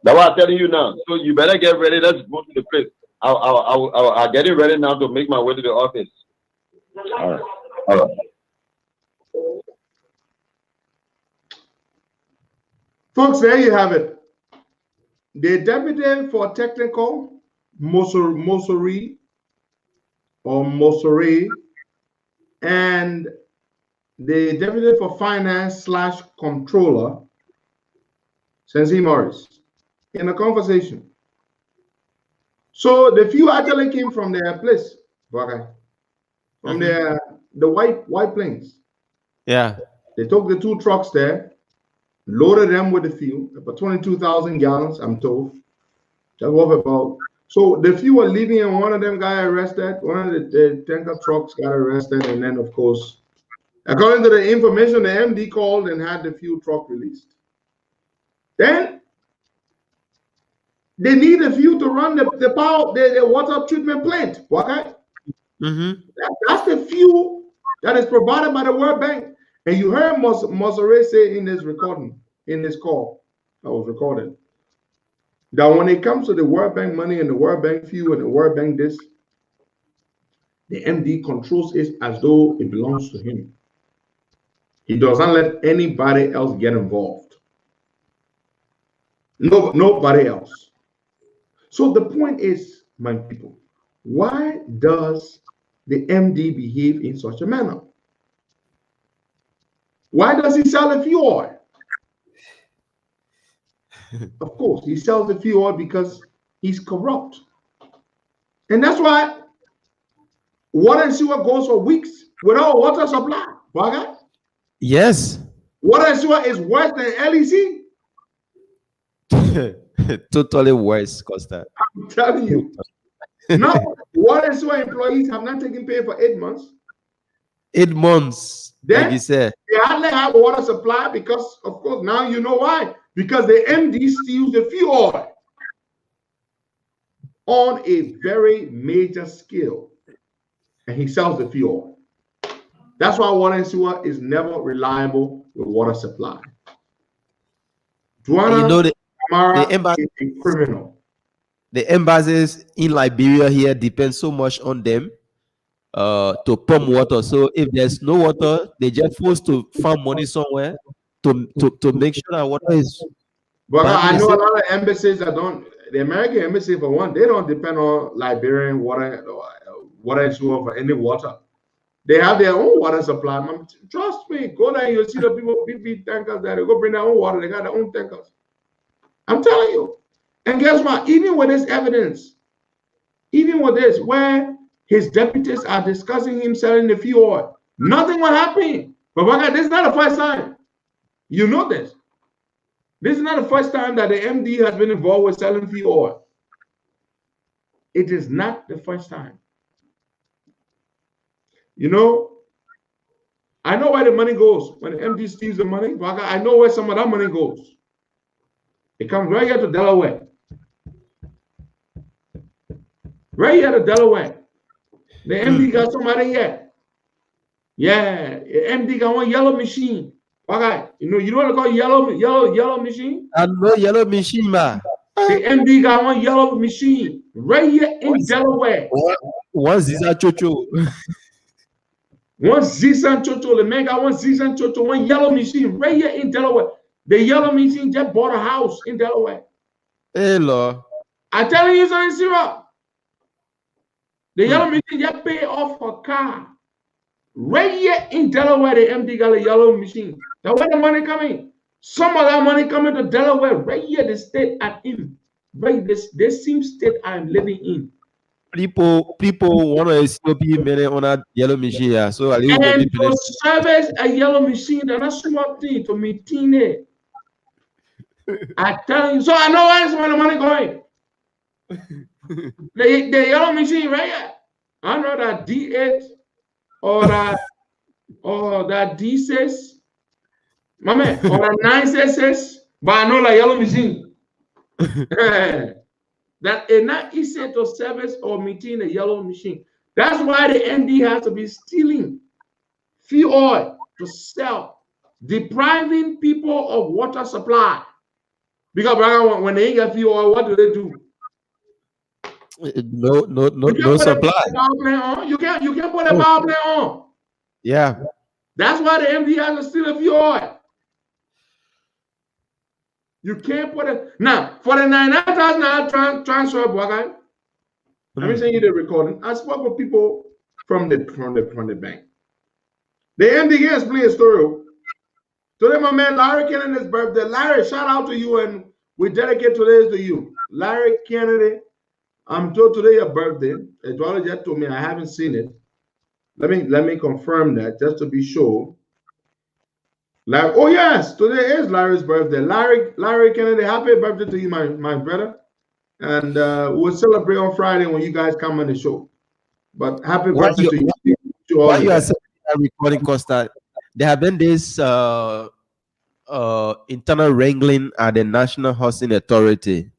That's what I'm telling you now. So you better get ready. Let's go to the place. I'll get it ready now to make my way to the office. All right. Folks, there you have it. The deputy for technical, Mosori, and the deputy for finance / controller, Sensi Morris, in a conversation. So the few actually came from their place, from the white planes. Yeah. They took the 2 trucks there, loaded them with the fuel, about 22,000 gallons, I'm told. That was about. So the few were leaving, and one of them got arrested. One of the tanker trucks got arrested, and then, of course, according to the information, the MD called and had the fuel truck released. Then they need a fuel to run the water treatment plant. Okay, that's the fuel that is provided by the World Bank. And you heard Mosere say in this recording, in this call that was recorded, that when it comes to the World Bank money and the World Bank fuel and the World Bank this, the MD controls it as though it belongs to him. He doesn't let anybody else get involved. Nobody else. So the point is, my people, why does the MD behave in such a manner? Why does he sell the fuel oil? Of course, he sells the fuel oil because he's corrupt. And that's why water and sewer goes for weeks without water supply. Okay? Yes. Water and sewer is worse than LEC. Totally worse, Costa. I'm telling you. No, water and sewer employees have not taken pay for 8 months. 8 months, then, like you said. They hardly have water supply because, of course, now you know why. Because the MD steals the fuel oil. on a very major scale, and he sells the fuel. That's why water and sewer is never reliable with water supply. Dwana Kamara is a criminal. The embassies in Liberia here depend so much on them to pump water. So if there's no water, they just forced to find money somewhere to make sure that water is. But I know a lot of embassies that don't. The American embassy, for one, they don't depend on Liberian water and sewer for any water. They have their own water supply. Trust me, go there, you'll see the people, BP tankers there. They go bring their own water. They got their own tankers. I'm telling you. And guess what? Even with this evidence, even with this, where his deputies are discussing him selling the fuel oil, nothing will happen. But this is not the first time. You know this. This is not the first time that the MD has been involved with selling fuel oil. It is not the first time. You know, I know where the money goes. When the MD steals the money, I know where some of that money goes. It comes right here to Delaware. Right here to Delaware. The MD got somebody here. Yeah, the MD got one yellow machine. Okay, you know what they call yellow machine? I know yellow machine, man. The MD got one yellow machine right here in Delaware. One Ziza Chocho. One Zizan Chocho. The man got one Zizan Chocho, one yellow machine right here in Delaware. The yellow machine just bought a house in Delaware. Hey, Lord. I'm telling you something, Sarah. The yellow machine just paid off her car. Right here in Delaware, the MD got a yellow machine. Now where the money coming? Some of that money coming to Delaware, right here, the state I'm in. Right, this same state I'm living in. People want to still be many on that yellow machine. Yeah. So and to service a yellow machine, that's not small thing to maintain it. I tell you, so I know where the money going. the yellow machine right here. I know that D8 or that D6, my man, or that 966, but I know the yellow machine. That is not easy to service or maintain a yellow machine. That's why the MD has to be stealing fuel oil to sell, depriving people of water supply. Because when they ain't got fuel oil, what do? No supply. You can't put a power plant on. Yeah. That's why the MD has to steal a fuel oil. You can't put it now for the $9,000 transfer. Let me send you the recording. I spoke with people from the bank. The MD can explain a story. Today, my man Larry Kennedy's birthday. Larry, shout out to you, and we dedicate today to you, Larry Kennedy. I'm told today your birthday. Eduardo just told me I haven't seen it. Let me confirm that just to be sure. Larry, oh yes, today is Larry's birthday. Larry Kennedy, happy birthday to you, my brother. And we'll celebrate on Friday when you guys come on the show. But happy birthday to you. While you are recording, Costa, there have been this internal wrangling at the National Housing Authority.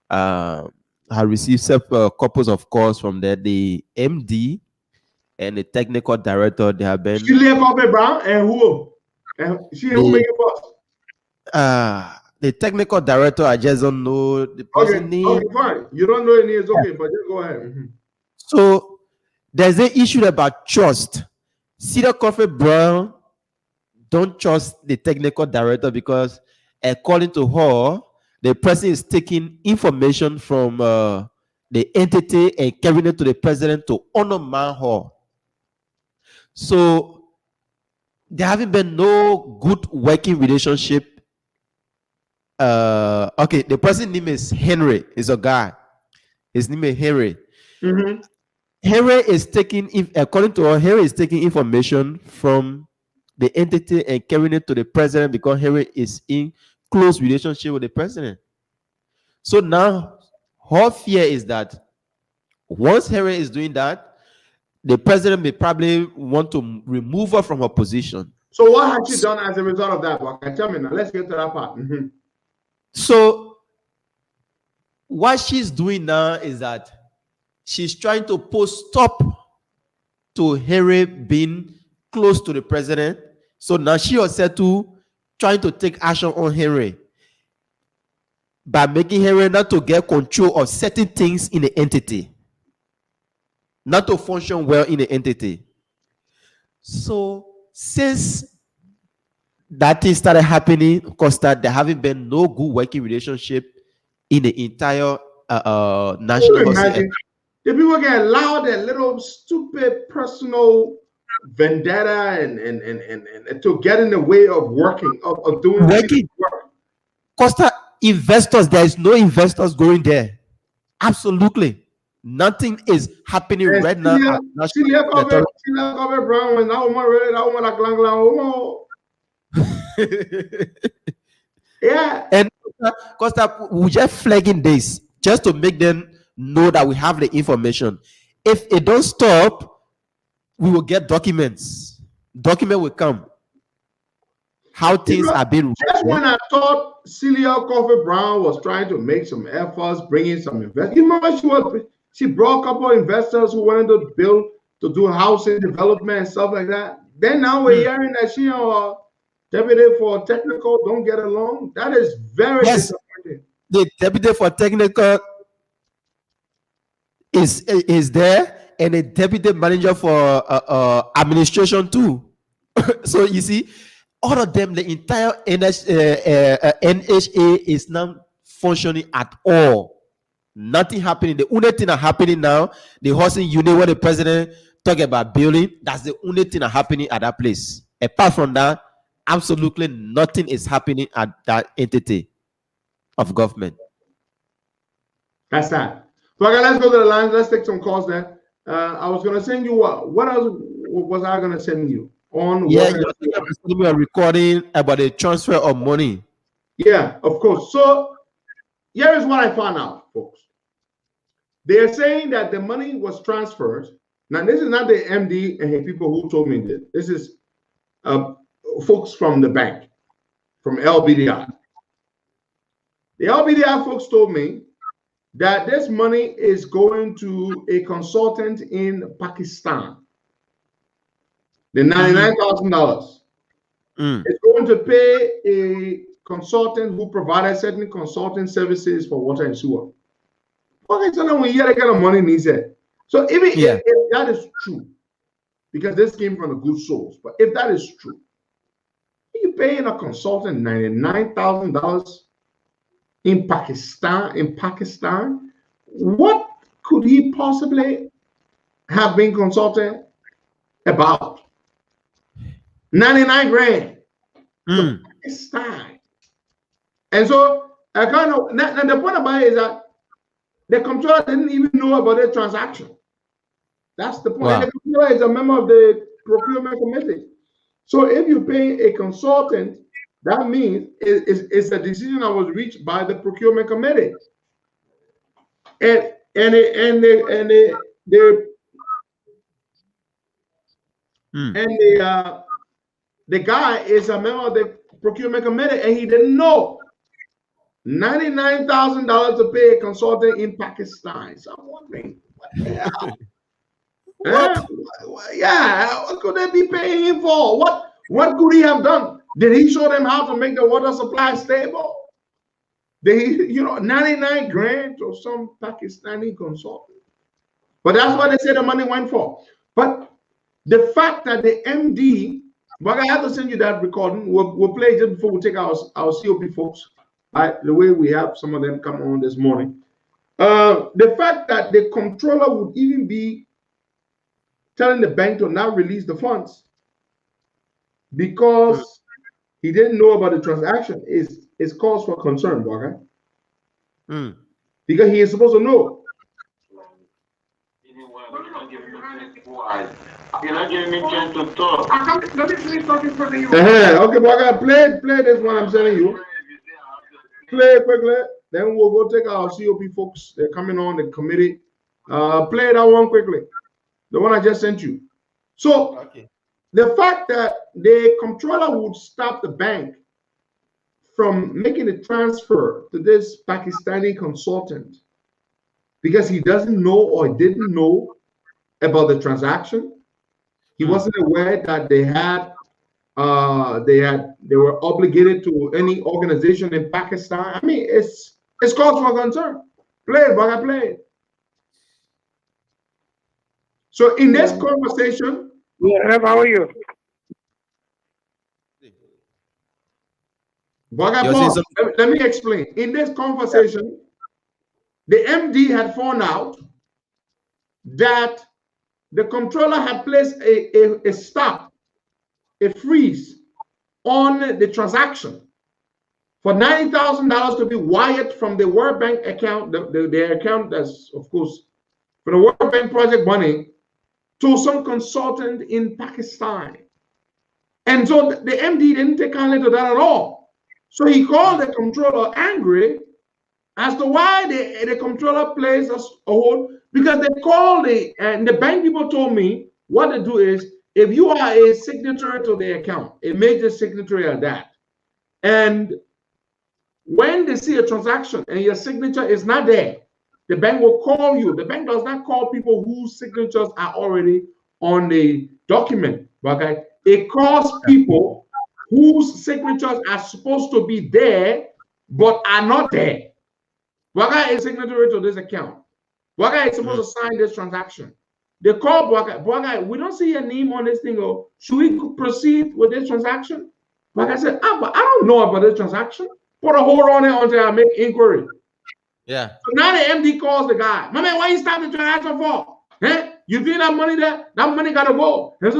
I received several couples of calls from there. The MD and the technical director, they have been. She live up at Brown and who? And she who make it boss? The technical director, I just don't know the person name. Okay, fine. You don't know any, it's okay, but just go ahead. Mm-hmm. So there's an issue about trust. Cedar Coffee Brown don't trust the technical director because, according to her, the person is taking information from the entity and carrying it to the president to undermine her. So there haven't been no good working relationship. Okay, the person's name is Henry. Is a guy. His name is Henry. Mm-hmm. Henry is taking, according to her, Henry is taking information from the entity and carrying it to the president because Henry is in close relationship with the president. So now her fear is that once Henry is doing that, the president may probably want to remove her from her position. So what has she done as a result of that? Well, tell me now. Let's get to that part. Mm-hmm. So what she's doing now is that she's trying to put stop to Harry being close to the president. So now she herself too trying to take action on Harry by making Harry not to get control of certain things in the entity, not to function well in the entity. So since that thing started happening, Costa, there haven't been no good working relationship in the entire national hospital. The people get allowed that little stupid personal vendetta and to get in the way of working, of doing work. Costa, investors, there is no investors going there. Absolutely. Nothing is happening right now. Yeah. And Costa, we just flagging this just to make them know that we have the information. If it don't stop, we will get documents. Document will come. How things are being. Just when I thought Celia Coffee Brown was trying to make some efforts, bringing some investors. You remember she brought a couple of investors who wanted to build, to do housing development and stuff like that. Then now we're hearing that she and deputy for technical don't get along. That is very disappointing. The deputy for technical is there, and the deputy manager for administration too. So you see, all of them, the entire NHA is not functioning at all. Nothing happening. The only thing that happening now, the housing unit where the president talk about building, that's the only thing that happening at that place. Apart from that, absolutely nothing is happening at that entity of government. That's that. So okay, let's go to the lines. Let's take some calls there. I was going to send you what else was I going to send you on? Yeah, you were recording about the transfer of money. Yeah, of course. So here is what I found out, folks. They are saying that the money was transferred. Now, this is not the MD and people who told me this. This is folks from the bank, from LBDI. The LBDI folks told me that this money is going to a consultant in Pakistan. The $99,000. It's going to pay a consultant who provided certain consulting services for water and sewer. Okay, so now we hear that kind of money needs it. So even if that is true, because this came from a good source, but if that is true, you're paying a consultant $99,000 in Pakistan, what could he possibly have been consulted about? 99 grand to Pakistan. And so I kind of, and the point about it is that the comptroller didn't even know about the transaction. That's the point. Wow. And the comptroller is a member of the procurement committee. So if you pay a consultant, that means it's a decision that was reached by the procurement committee. And the guy is a member of the procurement committee, and he didn't know. $99,000 to pay a consultant in Pakistan. So I'm wondering, what the hell? What could they be paying him for? What could he have done? Did he show them how to make the water supply stable? Did he, 99 grand to some Pakistani consultant? But that's what they said the money went for. But the fact that the MD, but I have to send you that recording. We'll play it just before we take our COP folks. The way we have some of them come on this morning. The fact that the controller would even be telling the bank to not release the funds because he didn't know about the transaction is cause for concern, okay? Because he is supposed to know. You're not giving me chance to talk. Let me finish talking for you. Okay, Boga, play this one I'm telling you. Play it quickly, then we'll go take our COP folks. They're coming on the committee. Play that one quickly, the one I just sent you. So the fact that the comptroller would stop the bank from making a transfer to this Pakistani consultant because he doesn't know or didn't know about the transaction. He wasn't aware that they were obligated to any organization in Pakistan. I mean, it's cause for concern. Play it, but I play it. So in this conversation, how are you? Let me explain. In this conversation, the MD had found out that the controller had placed a stop, a freeze on the transaction for $90,000 to be wired from the World Bank account, the account that's, of course, for the World Bank project money, to some consultant in Pakistan. And so the MD didn't take kindly to that at all. So he called the controller angry as to why the controller plays a hold, because they called and the bank people told me what to do is, if you are a signatory to the account, a major signatory of that, and when they see a transaction and your signature is not there, the bank will call you. The bank does not call people whose signatures are already on the document. Okay? It calls people whose signatures are supposed to be there but are not there. Waga is signatory to this account. Waga is supposed to sign this transaction. They call Waga, we don't see your name on this thing. Or should we proceed with this transaction? Waga said, but I don't know about this transaction. Put a hold on it until I make inquiry. Yeah. So now the MD calls the guy. My man, why you stop the transaction for? Eh? You think that money there? That money gotta go. Play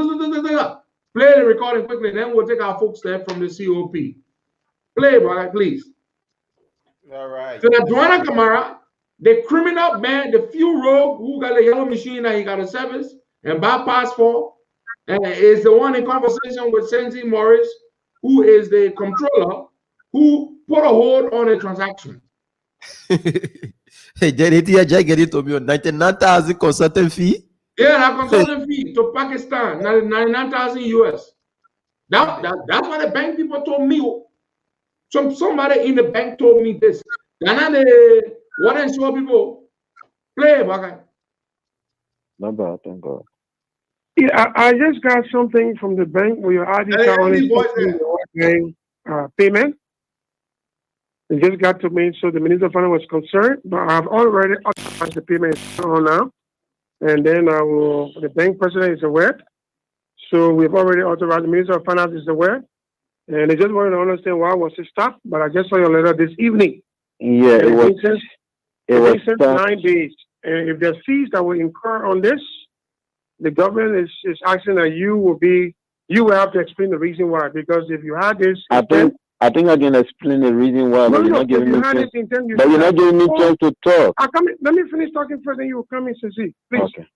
the recording quickly, then we'll take our folks there from the COP. Play, brother, please. All right. So the Joanna Kamara, the criminal man, the few rogue who got a yellow machine that he got a service and bypass for, is the one in conversation with Sensi Morris, who is the controller, who put a hold on a transaction. Hey, Jay get it to me on 99,000 consultant fee. Yeah, that consultant fee to Pakistan, 99,000 US. That's what the bank people told me. Somebody in the bank told me this. What I show people play, Baka. No bad, thank God. Yeah, I just got something from the bank where your ID payment. It just got to me, so the Minister of Finance was concerned, but I've already authorized the payment on now. And then the bank president is aware. So we've already authorized, the Minister of Finance is aware. And they just wanted to understand why was it stopped, but I just saw your letter this evening. Yeah, it was 9 days. And if there's fees that will incur on this, the government is asking that you will have to explain the reason why. Because if you had this, I think I can explain the reason why, but you're not giving me chance. But you're not giving me chance to talk. Let me finish talking first, then you will come in, Sisi. Please. Okay.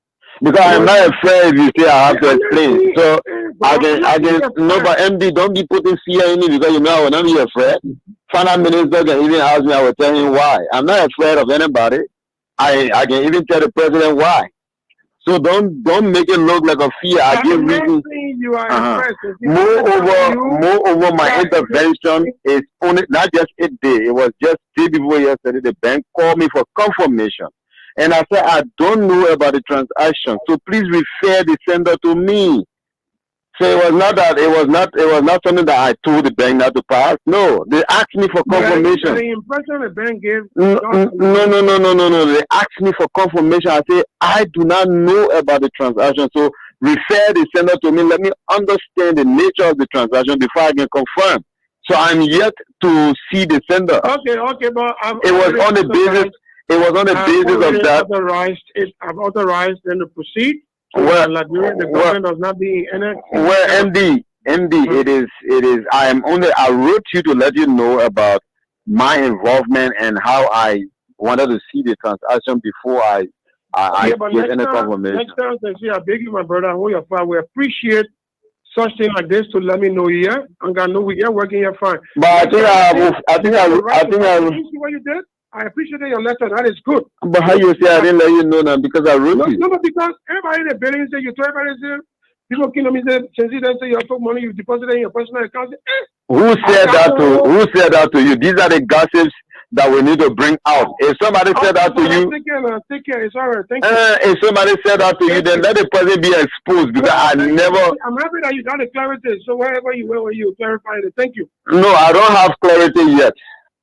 Because I'm not afraid if you say I have to explain. So I can no, but MD, don't be putting fear in me because you know I will not be afraid. Finance minister can even ask me, I will tell him why. I'm not afraid of anybody. I can even tell the president why. So don't make it look like a fear. I give reasons. Moreover, my intervention is only not just a day. It was just 3 people yesterday. The bank called me for confirmation, and I said I don't know about the transaction. So please refer the sender to me. So it was not something that I told the bank not to pass. No, they asked me for confirmation. The impression the bank gave. No. They asked me for confirmation. I say I do not know about the transaction. So refer the sender to me. Let me understand the nature of the transaction before I can confirm. So I'm yet to see the sender. Okay, but it was on the basis. It was on the basis of that. I've authorized them to proceed. Well, the government does not be in it. Well, MD, it is. I wrote you to let you know about my involvement and how I wanted to see the transaction before I give any confirmation. Next time, I beg you, my brother, hold your fire. We appreciate such thing like this to let me know here. I'm gonna know we are working here fine. But I think I see what you did. I appreciate your letter. That is good. But how you say I didn't let you know now because I wrote it? No, but because everybody in the building said you told everybody People came to me and said, "Sensi, then say you took money, you deposited in your personal account." Who said that to? Who said that to you? These are the gossips that we need to bring out. If somebody said that to you, take care. It's all right. Thank you. if somebody said that to you, then let the person be exposed because I never. I'm happy that you got the clarity. So wherever you were, you clarified it. Thank you. No, I don't have clarity yet.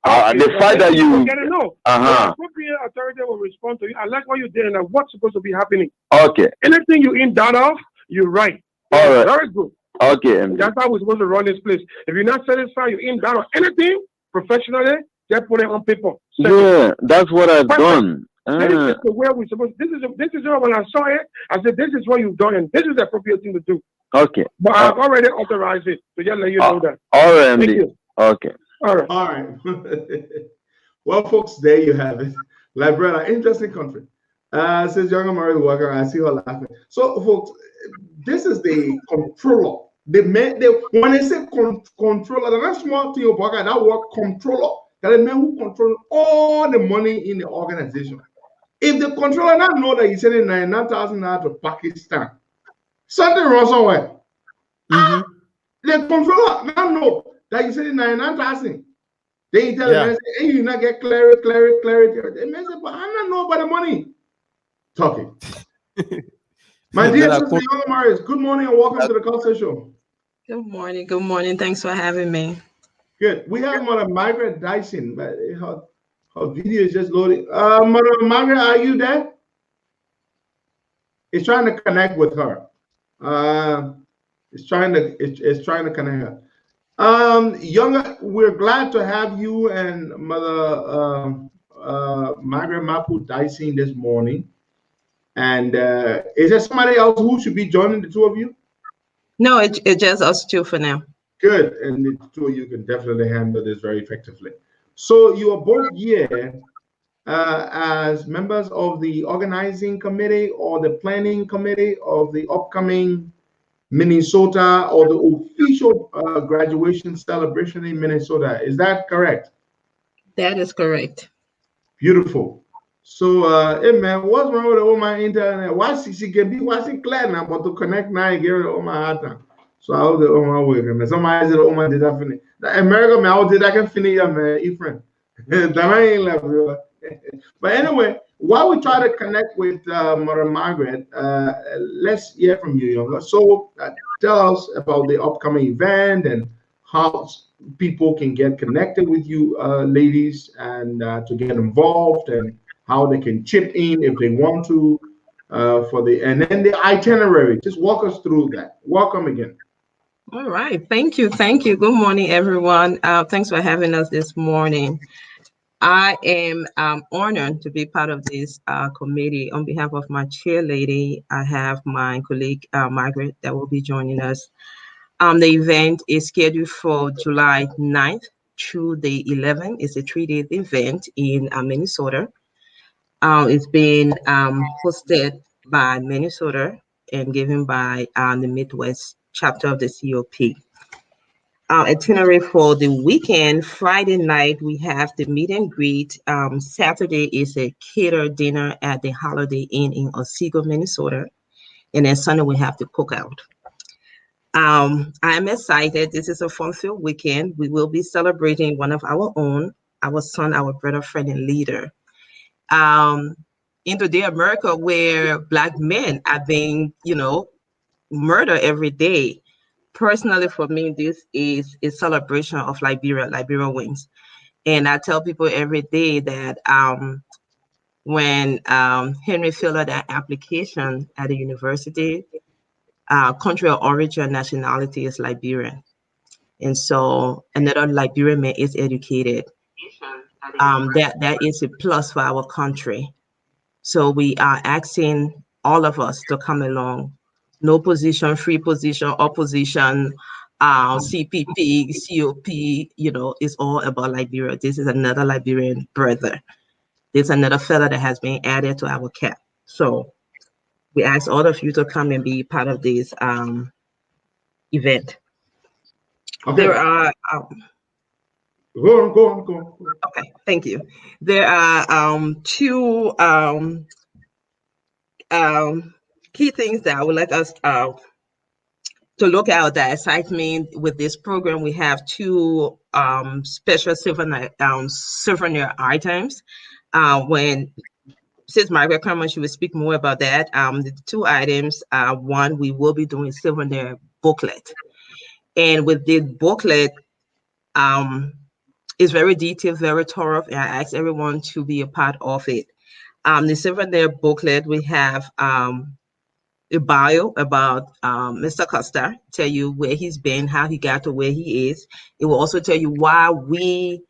The fact that you. No. The appropriate authority will respond to you. I like what you did and what's supposed to be happening. Okay. Anything you in doubt of, you're right. All right. Very good. Okay. That's how we're supposed to run this place. If you're not satisfied, you're in doubt of anything professionally, just put it on paper. Yeah, that's what I've done. This is the way we're supposed. This is when I saw it. I said, "This is what you've done, and this is the appropriate thing to do." Okay. But I've already authorized it, so just let you know that. All right. Thank you. Okay. All right. All right. Well, folks, there you have it. Librella, interesting country. Says younger married worker. I see her laughing. So, folks, this is the controller. When they say controller, they're not small to your pocket. That word controller. That is the man who controls all the money in the organization. If the controller not know that he's sending $99,000 to Pakistan, something wrong somewhere. The controller not know that he's sending $99,000. They tell the man, say, "Hey, you not get clarity." The man say, "But I don't know about the money." Talking. My dear sister, Young Marius, good morning and welcome to the Costa Show. Good morning. Good morning. Thanks for having me. Good. We have Mother Margaret Dyson, but her video is just loading. Mother Margaret, are you there? It's trying to connect with her. It's trying to connect her. Younger, we're glad to have you and Mother Margaret Mapu Dyson this morning. And is there somebody else who should be joining the two of you? No, it's just us two for now. Good, and the two of you can definitely handle this very effectively. So you are both here as members of the organizing committee or the planning committee of the upcoming Minnesota or the official graduation celebration in Minnesota. Is that correct? That is correct. Beautiful. So, hey man, what's wrong with all my internet? Why she can be watching clear now, but to connect now and get rid of all my heart. So I was on my way. And somebody said, "Oh my, did I finish?" America, man, I did I can finish, man, friend. That ain't left, bro. But anyway, while we try to connect with Mother Margaret, let's hear from you, Younger. So tell us about the upcoming event and how people can get connected with you, ladies, and to get involved, and how they can chip in if they want to and then the itinerary. Just walk us through that. Welcome again. All right. Thank you. Thank you. Good morning, everyone. Thanks for having us this morning. I am honored to be part of this committee. On behalf of my chair lady, I have my colleague, Margaret, that will be joining us. The event is scheduled for July 9th through the 11th. It's a 3-day event in Minnesota. It's been hosted by Minnesota and given by the Midwest chapter of the COP. Itinerary for the weekend: Friday night, we have the meet and greet. Saturday is a catered dinner at the Holiday Inn in Otsego, Minnesota. And then Sunday, we have the cookout. I'm excited. This is a fun-filled weekend. We will be celebrating one of our own, our son, our brother, friend, and leader. In today America, where Black men are being, murdered every day. Personally, for me, this is a celebration of Liberia. Liberia wins. And I tell people every day that when Henry filled out that application at the university, country of origin, nationality is Liberian. And so another Liberian man is educated. That is a plus for our country. So we are asking all of us to come along. No position, free position, opposition, CPP, COP, it's all about Liberia. This is another Liberian brother. There's another fella that has been added to our cap. So we ask all of you to come and be part of this event. Okay. There are... Go on. Okay, thank you. There are two key things that I would like us to look at the excitement with this program, we have two special souvenir items. When since Margaret Cameron, she will speak more about that. The two items, one, we will be doing souvenir booklet. And with this booklet, it's very detailed, very thorough, and I ask everyone to be a part of it. The souvenir booklet, we have a bio about Mr. Costa, tell you where he's been, how he got to where he is. It will also tell you why we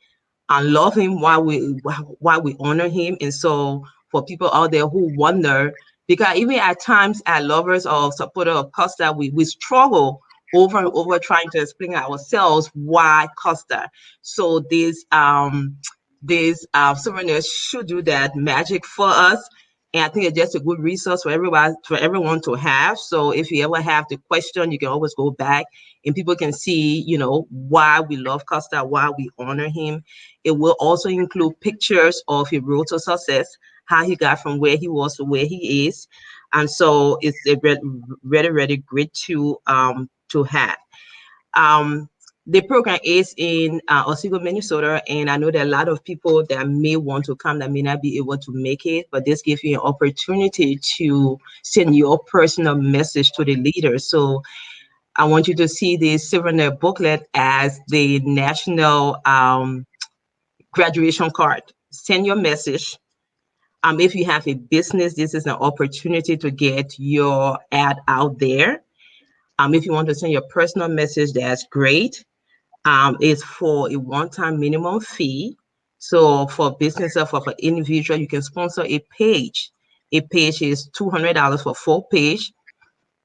love him, why we honor him. And so for people out there who wonder, because even at times as lovers or supporters of Costa, we struggle over and over trying to explain ourselves why Costa. So these souvenirs should do that magic for us. And I think it's just a good resource for everyone to have. So if you ever have the question, you can always go back and people can see, why we love Costa, why we honor him. It will also include pictures of his road to success, how he got from where he was to where he is. And so it's a really, really great to have. The program is in Otsego, Minnesota, and I know there are a lot of people that may want to come that may not be able to make it, but this gives you an opportunity to send your personal message to the leaders. So I want you to see the souvenir booklet as the national graduation card. Send your message. If you have a business, this is an opportunity to get your ad out there. If you want to send your personal message, that's great. It's for a one-time minimum fee. So for business or for individual, you can sponsor a page. A page is $200 for full page.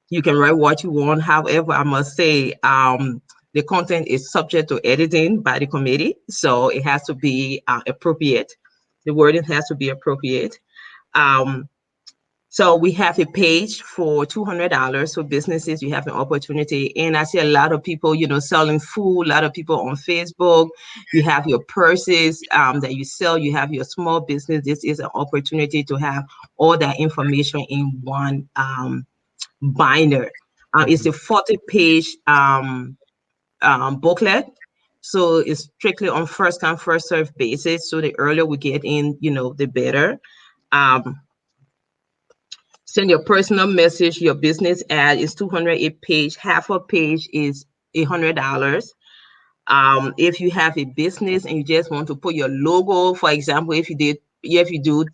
You can write what you want. However, I must say, the content is subject to editing by the committee. So it has to be appropriate. The wording has to be appropriate. So we have a page for $200 for businesses. You have an opportunity. And I see a lot of people, selling food, a lot of people on Facebook. You have your purses that you sell. You have your small business. This is an opportunity to have all that information in one binder. It's a 40-page booklet. So it's strictly on first come, first served basis. So the earlier we get in, the better. Send your personal message. Your business ad is $200 a page. Half a page is $100. If you have a business and you just want to put your logo, for example, if you do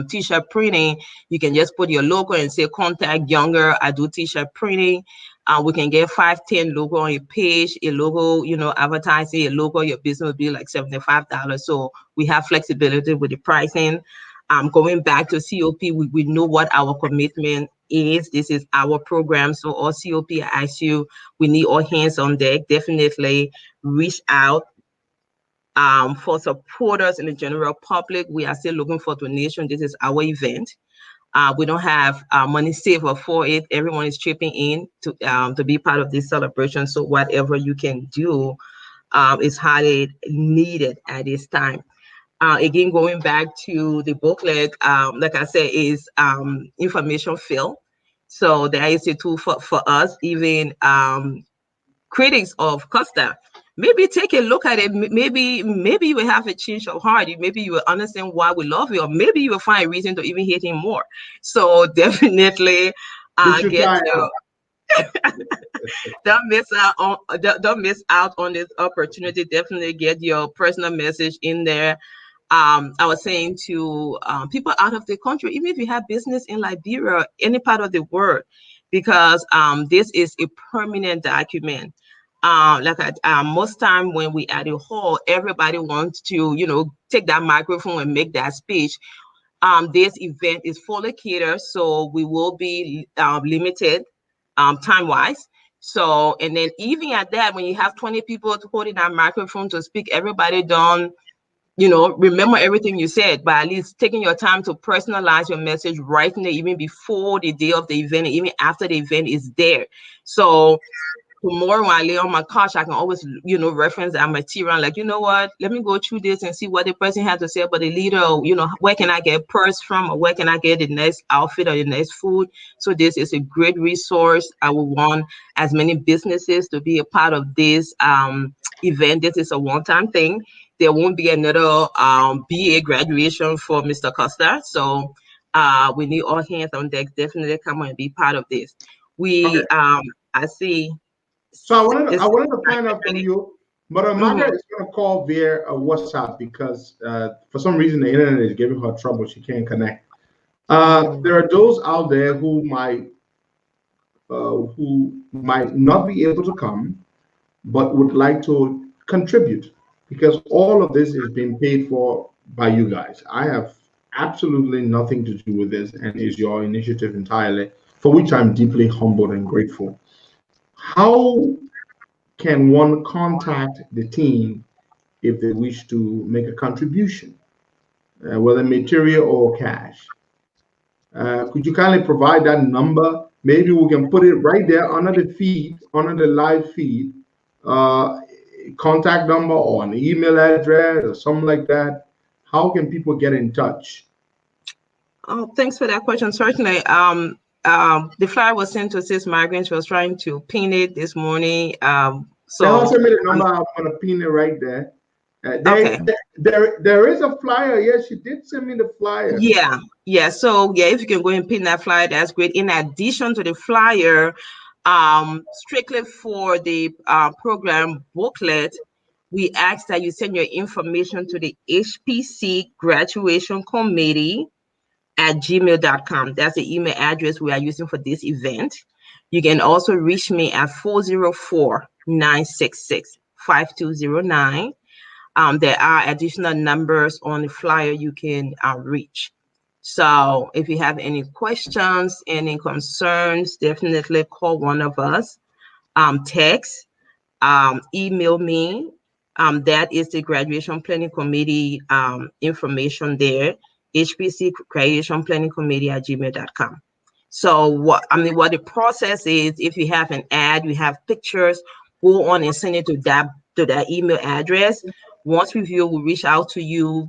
t-shirt printing, you can just put your logo and say contact Younger. I do t-shirt printing. We can get 5-10 logo on your page. A logo, advertising a logo, your business will be like $75. So we have flexibility with the pricing. Going back to COP, we know what our commitment is. This is our program. So all COP, I ask you, we need all hands on deck. Definitely reach out. For supporters in the general public, we are still looking for donation. This is our event. We don't have money saved for it. Everyone is chipping in to be part of this celebration. So whatever you can do is highly needed at this time. Again, going back to the booklet, like I said, is information fill. So there is a tool for us, even critics of Costa. Maybe take a look at it. Maybe you will have a change of heart. Maybe you will understand why we love you, or maybe you will find a reason to even hate him more. So definitely don't miss out on this opportunity. Definitely get your personal message in there. I was saying to people out of the country, even if you have business in Liberia, any part of the world, because this is a permanent document. Most time when we at a hall, everybody wants to, take that microphone and make that speech. This event is fully catered, so we will be limited time-wise. So, and then even at that, when you have 20 people holding that microphone to speak, everybody don't, remember everything you said, but at least taking your time to personalize your message, writing it even before the day of the event, even after the event is there. So tomorrow when I lay on my couch, I can always, reference that material. Like, you know what? Let me go through this and see what the person has to say about the leader. Or, where can I get purse from, or where can I get the next outfit or the next food? So this is a great resource. I would want as many businesses to be a part of this event. This is a one-time thing. There won't be another BA graduation for Mr. Costa. So we need all hands on deck. Definitely come and be part of this. We I see. So I wanted to find out from you, but Margaret is going to call via WhatsApp because for some reason the internet is giving her trouble. She can't connect. There are those out there who might not be able to come, but would like to contribute because all of this is being paid for by you guys. I have absolutely nothing to do with this, and is your initiative entirely, for which I'm deeply humbled and grateful. How can one contact the team if they wish to make a contribution, whether material or cash? Could you kindly provide that number? Maybe we can put it right there under the feed, under the live feed, contact number or an email address or something like that. How can people get in touch? Oh, thanks for that question. Certainly. The flyer was sent to Sis Margaret. She was trying to pin it this morning. So send me the number. I'm gonna pin it right there. There is a flyer. Yes, she did send me the flyer. Yeah. So if you can go and pin that flyer, that's great. In addition to the flyer, strictly for the program booklet, we ask that you send your information to the HPC Graduation Committee at gmail.com. That's the email address we are using for this event. You can also reach me at 404-966-5209. There are additional numbers on the flyer you can reach. So if you have any questions, any concerns, definitely call one of us, text, email me. That is the Graduation Planning Committee information there. HPC Graduation Planning Committee at gmail.com. So what the process is, if you have an ad, you have pictures, go on and send it to that email address. Once we view, we'll reach out to you,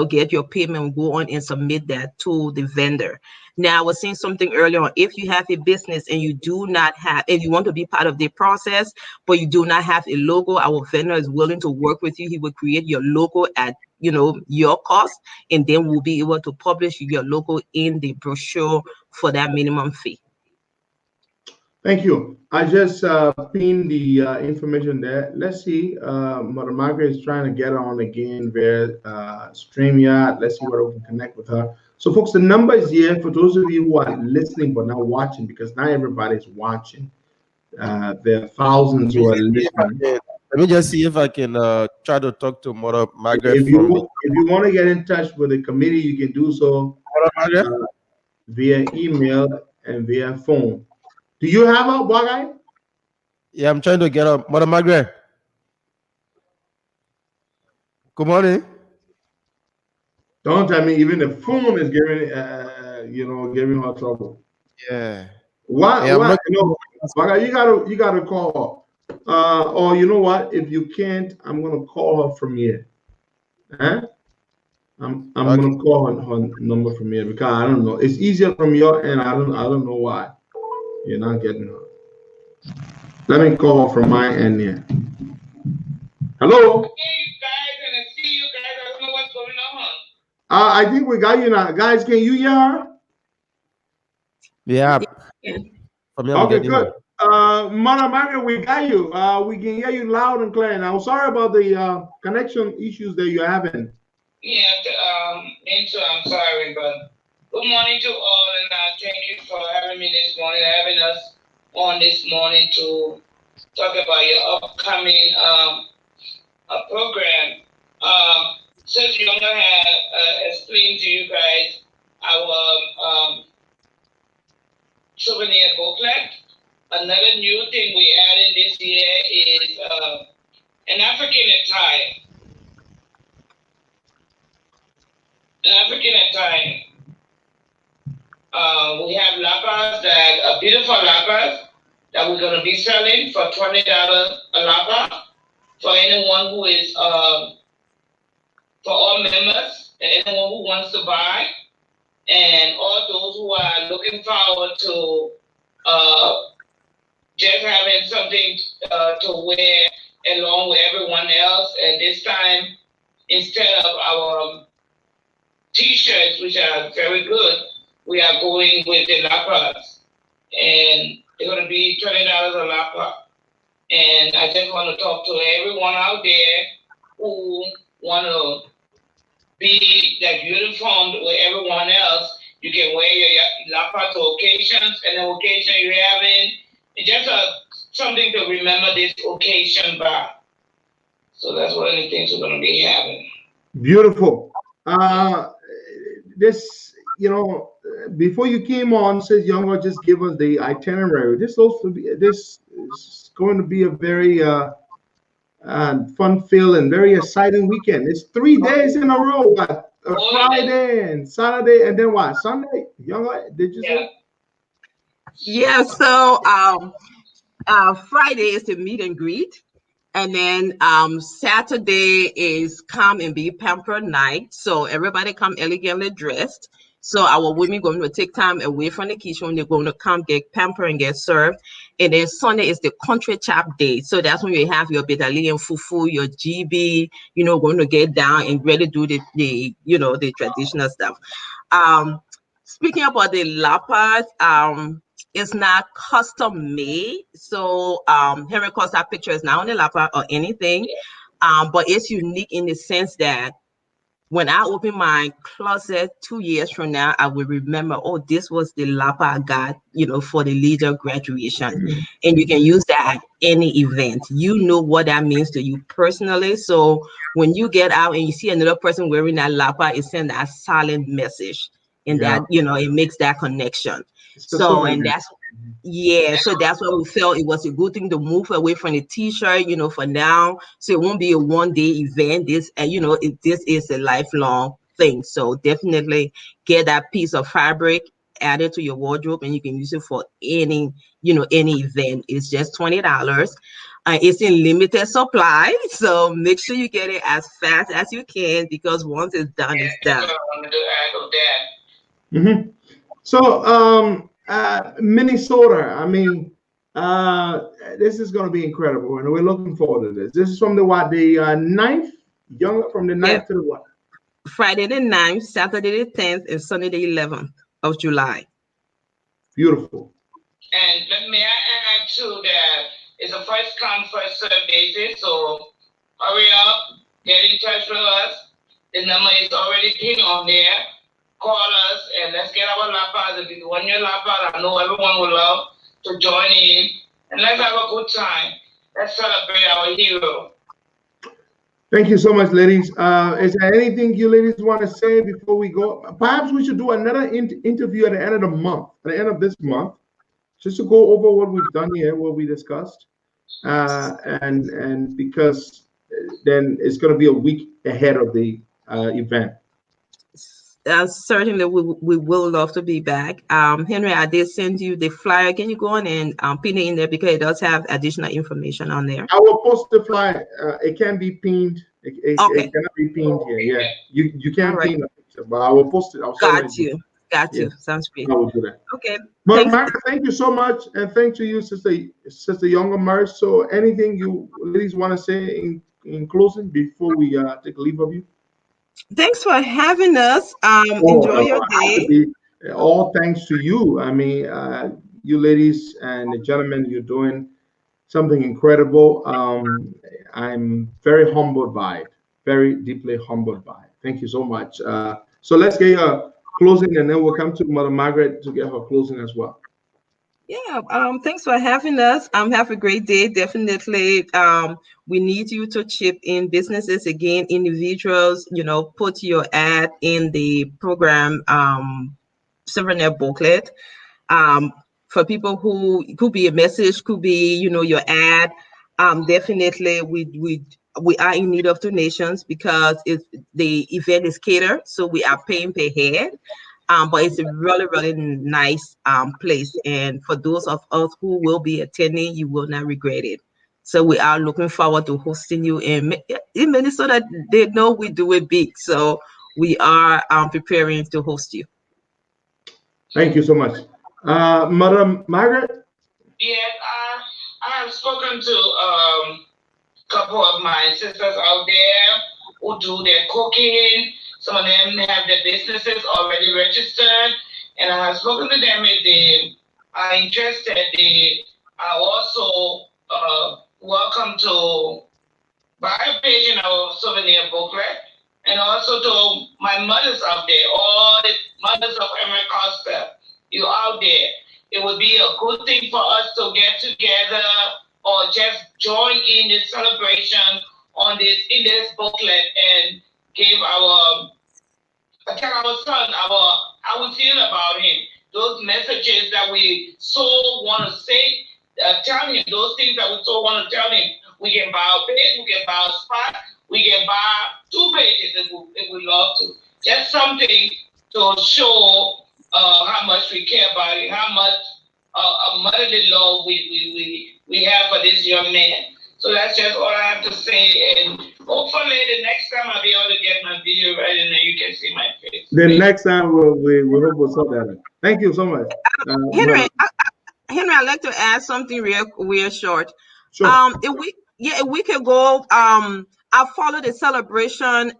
get your payment, go on and submit that to the vendor. Now, I was saying something earlier on. If you have a business and you do not have, and you want to be part of the process, but you do not have a logo, our vendor is willing to work with you. He will create your logo at your cost, and then we'll be able to publish your logo in the brochure for that minimum fee. Thank you. I just pinned the information there. Let's see. Mother Margaret is trying to get on again via StreamYard. Let's see where we can connect with her. So, folks, the number is here for those of you who are listening but not watching, because not everybody's watching. There are thousands who are listening. Let me just see if I can try to talk to Mother Margaret. If you want to get in touch with the committee, you can do so via email and via phone. Do you have a Bogey? Yeah, I'm trying to get up. Mother Margaret. Good morning. Don't tell me even the phone is giving giving her trouble. Yeah. Why? Yeah, why? Bogey, you gotta call. Or you know what? If you can't, I'm gonna call her from here. Huh? I'm gonna call her number from here because I don't know. It's easier from your end. I don't know why you're not getting her. Let me call her from my end here. Hello. I think we got you now, guys. Can you hear her? Yeah. Okay, good. Mother Margaret, we got you. We can hear you loud and clear. Now, sorry about the connection issues that you're having. Yeah, me too. I'm sorry, but good morning to all, and thank you for having me this morning, having us on this morning to talk about your upcoming program. Since Younger had explained to you guys our souvenir booklet, another new thing we added this year is an African attire. An African attire. We have lapas that are beautiful lapas that we're going to be selling for $20 a lapa for anyone who is, for all members and anyone who wants to buy, and all those who are looking forward to just having something to wear along with everyone else. And this time, instead of our t-shirts, which are very good, we are going with the lapas, and they're going to be $20 a lapa. And I just want to talk to everyone out there who want to be that uniformed with everyone else. You can wear your lapa to occasions, and the occasion you're having, it's just something to remember this occasion by. So that's one of the things we're going to be having. Beautiful. This, before you came on, says Younger just give us the itinerary. This is going to be a very fun-filled and very exciting weekend. It's 3 days in a row. What? A Friday and Saturday, and then what? Sunday? Younger, did you say? Yeah. So Friday is the meet and greet. And then Saturday is come and be pampered night. So everybody come elegantly dressed. So our women going to take time away from the kitchen. They're going to come get pampered and get served. And then Sunday is the country chop day. So that's when you have your Betalian fufu, your GB, going to get down and really do the traditional stuff. Speaking about the lapas, it's not custom made. So Henry Costa picture is not on the lapa or anything. But it's unique in the sense that when I open my closet 2 years from now, I will remember, oh, this was the lapa I got, for the leader graduation. And you can use that at any event. You know what that means to you personally. So when you get out and you see another person wearing that lapa, it sends that silent message. And that, it makes that connection. So, and that's, so that's why we felt it was a good thing to move away from the t-shirt, for now. So it won't be a one-day event. This, this is a lifelong thing. So definitely get that piece of fabric, add it to your wardrobe, and you can use it for any event. It's just $20. It's in limited supply, so make sure you get it as fast as you can, because once it's done, it's done. Mm-hmm. So, Minnesota, I mean, this is going to be incredible, and we're looking forward to this. This is from the 9th, from the 9th to the what? Friday the 9th, Saturday the 10th, and Sunday the 11th of July. Beautiful. And may I add to that, it's a first come, first served basis, so hurry up, get in touch with us. The number is already pinned on there. Call us and let's get our lapas. If you want your lapas, I know everyone will love to join in. And let's have a good time. Let's celebrate our hero. Thank you so much, ladies. Is there anything you ladies want to say before we go? Perhaps we should do another interview at the end of the month, at the end of this month, just to go over what we've done here, what we discussed. And because then it's going to be a week ahead of the event. Certainly, we will love to be back. Henry, I did send you the flyer. Can you go on and pin it in there, because it does have additional information on there? I will post the flyer. It can be pinned. It cannot be pinned here. Yeah, you can't pin a picture, but I will post it. Got you. Sounds great. I will do that. Okay. But Mark, thank you so much, and thank you, Sister Younger Murs. So, anything you ladies want to say in closing before we take leave of you? Thanks for having us. Enjoy your day. All thanks to you. I mean, you ladies and the gentlemen, you're doing something incredible. I'm very humbled by it, very deeply humbled by it. Thank you so much. So let's get a closing, and then we'll come to Mother Margaret to get her closing as well. Yeah, thanks for having us. Have a great day. Definitely, we need you to chip in. Businesses, again, individuals, put your ad in the program souvenir booklet. For people who could be a message, could be, your ad. Definitely, we are in need of donations, because the event is catered, so we are paying per head. But it's a really, really nice place. And for those of us who will be attending, you will not regret it. So we are looking forward to hosting you in Minnesota. They know we do it big. So we are preparing to host you. Thank you so much. Madam Margaret? Yes, I have spoken to a couple of my sisters out there who do their cooking. Some of them have their businesses already registered, and I have spoken to them if they are interested. They are also welcome to buy a page in our souvenir booklet, and also to my mothers out there, all the mothers of Emma Costa, you out there. It would be a good thing for us to get together or just join in the celebration on in this booklet and give tell our son how we feel about him. Those messages that we so want to say, tell him those things that we so want to tell him. We can buy a page, we can buy a spot, we can buy 2 pages if we love to. Just something to show how much we care about it, how much motherly love we have for this young man. So that's just all I have to say. And hopefully the next time I'll be able to get my video right and then you can see my face. The next time we'll sort that out. Thank you so much. Henry, I'd like to add something real short. Sure. If we could go, I follow the celebration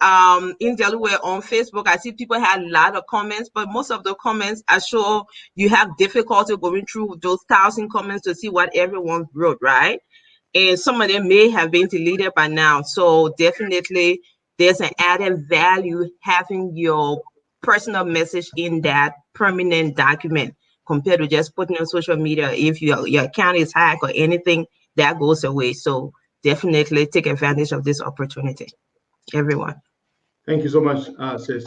in Delaware on Facebook. I see people had a lot of comments, but most of the comments are sure you have difficulty going through those 1,000 comments to see what everyone wrote, right? And some of them may have been deleted by now. So definitely there's an added value having your personal message in that permanent document compared to just putting on social media. If your account is hacked or anything, that goes away. So definitely take advantage of this opportunity, everyone. Thank you so much, sis.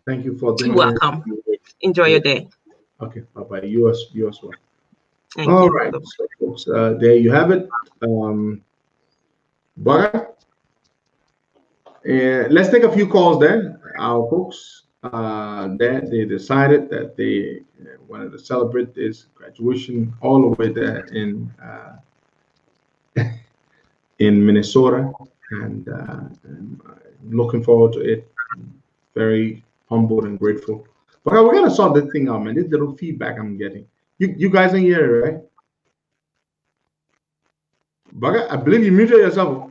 Thank you for doing You're welcome. Enjoy your day. Okay, bye-bye. You as well. Thank All you. right, so folks, there you have it. Baga. Let's take a few calls then. Our folks they decided that they wanted to celebrate this graduation all the way there in Minnesota, and looking forward to it. Very humbled and grateful. But we're gonna sort this thing out, man. This little feedback I'm getting. You guys in here, right? But I believe you muted yourself.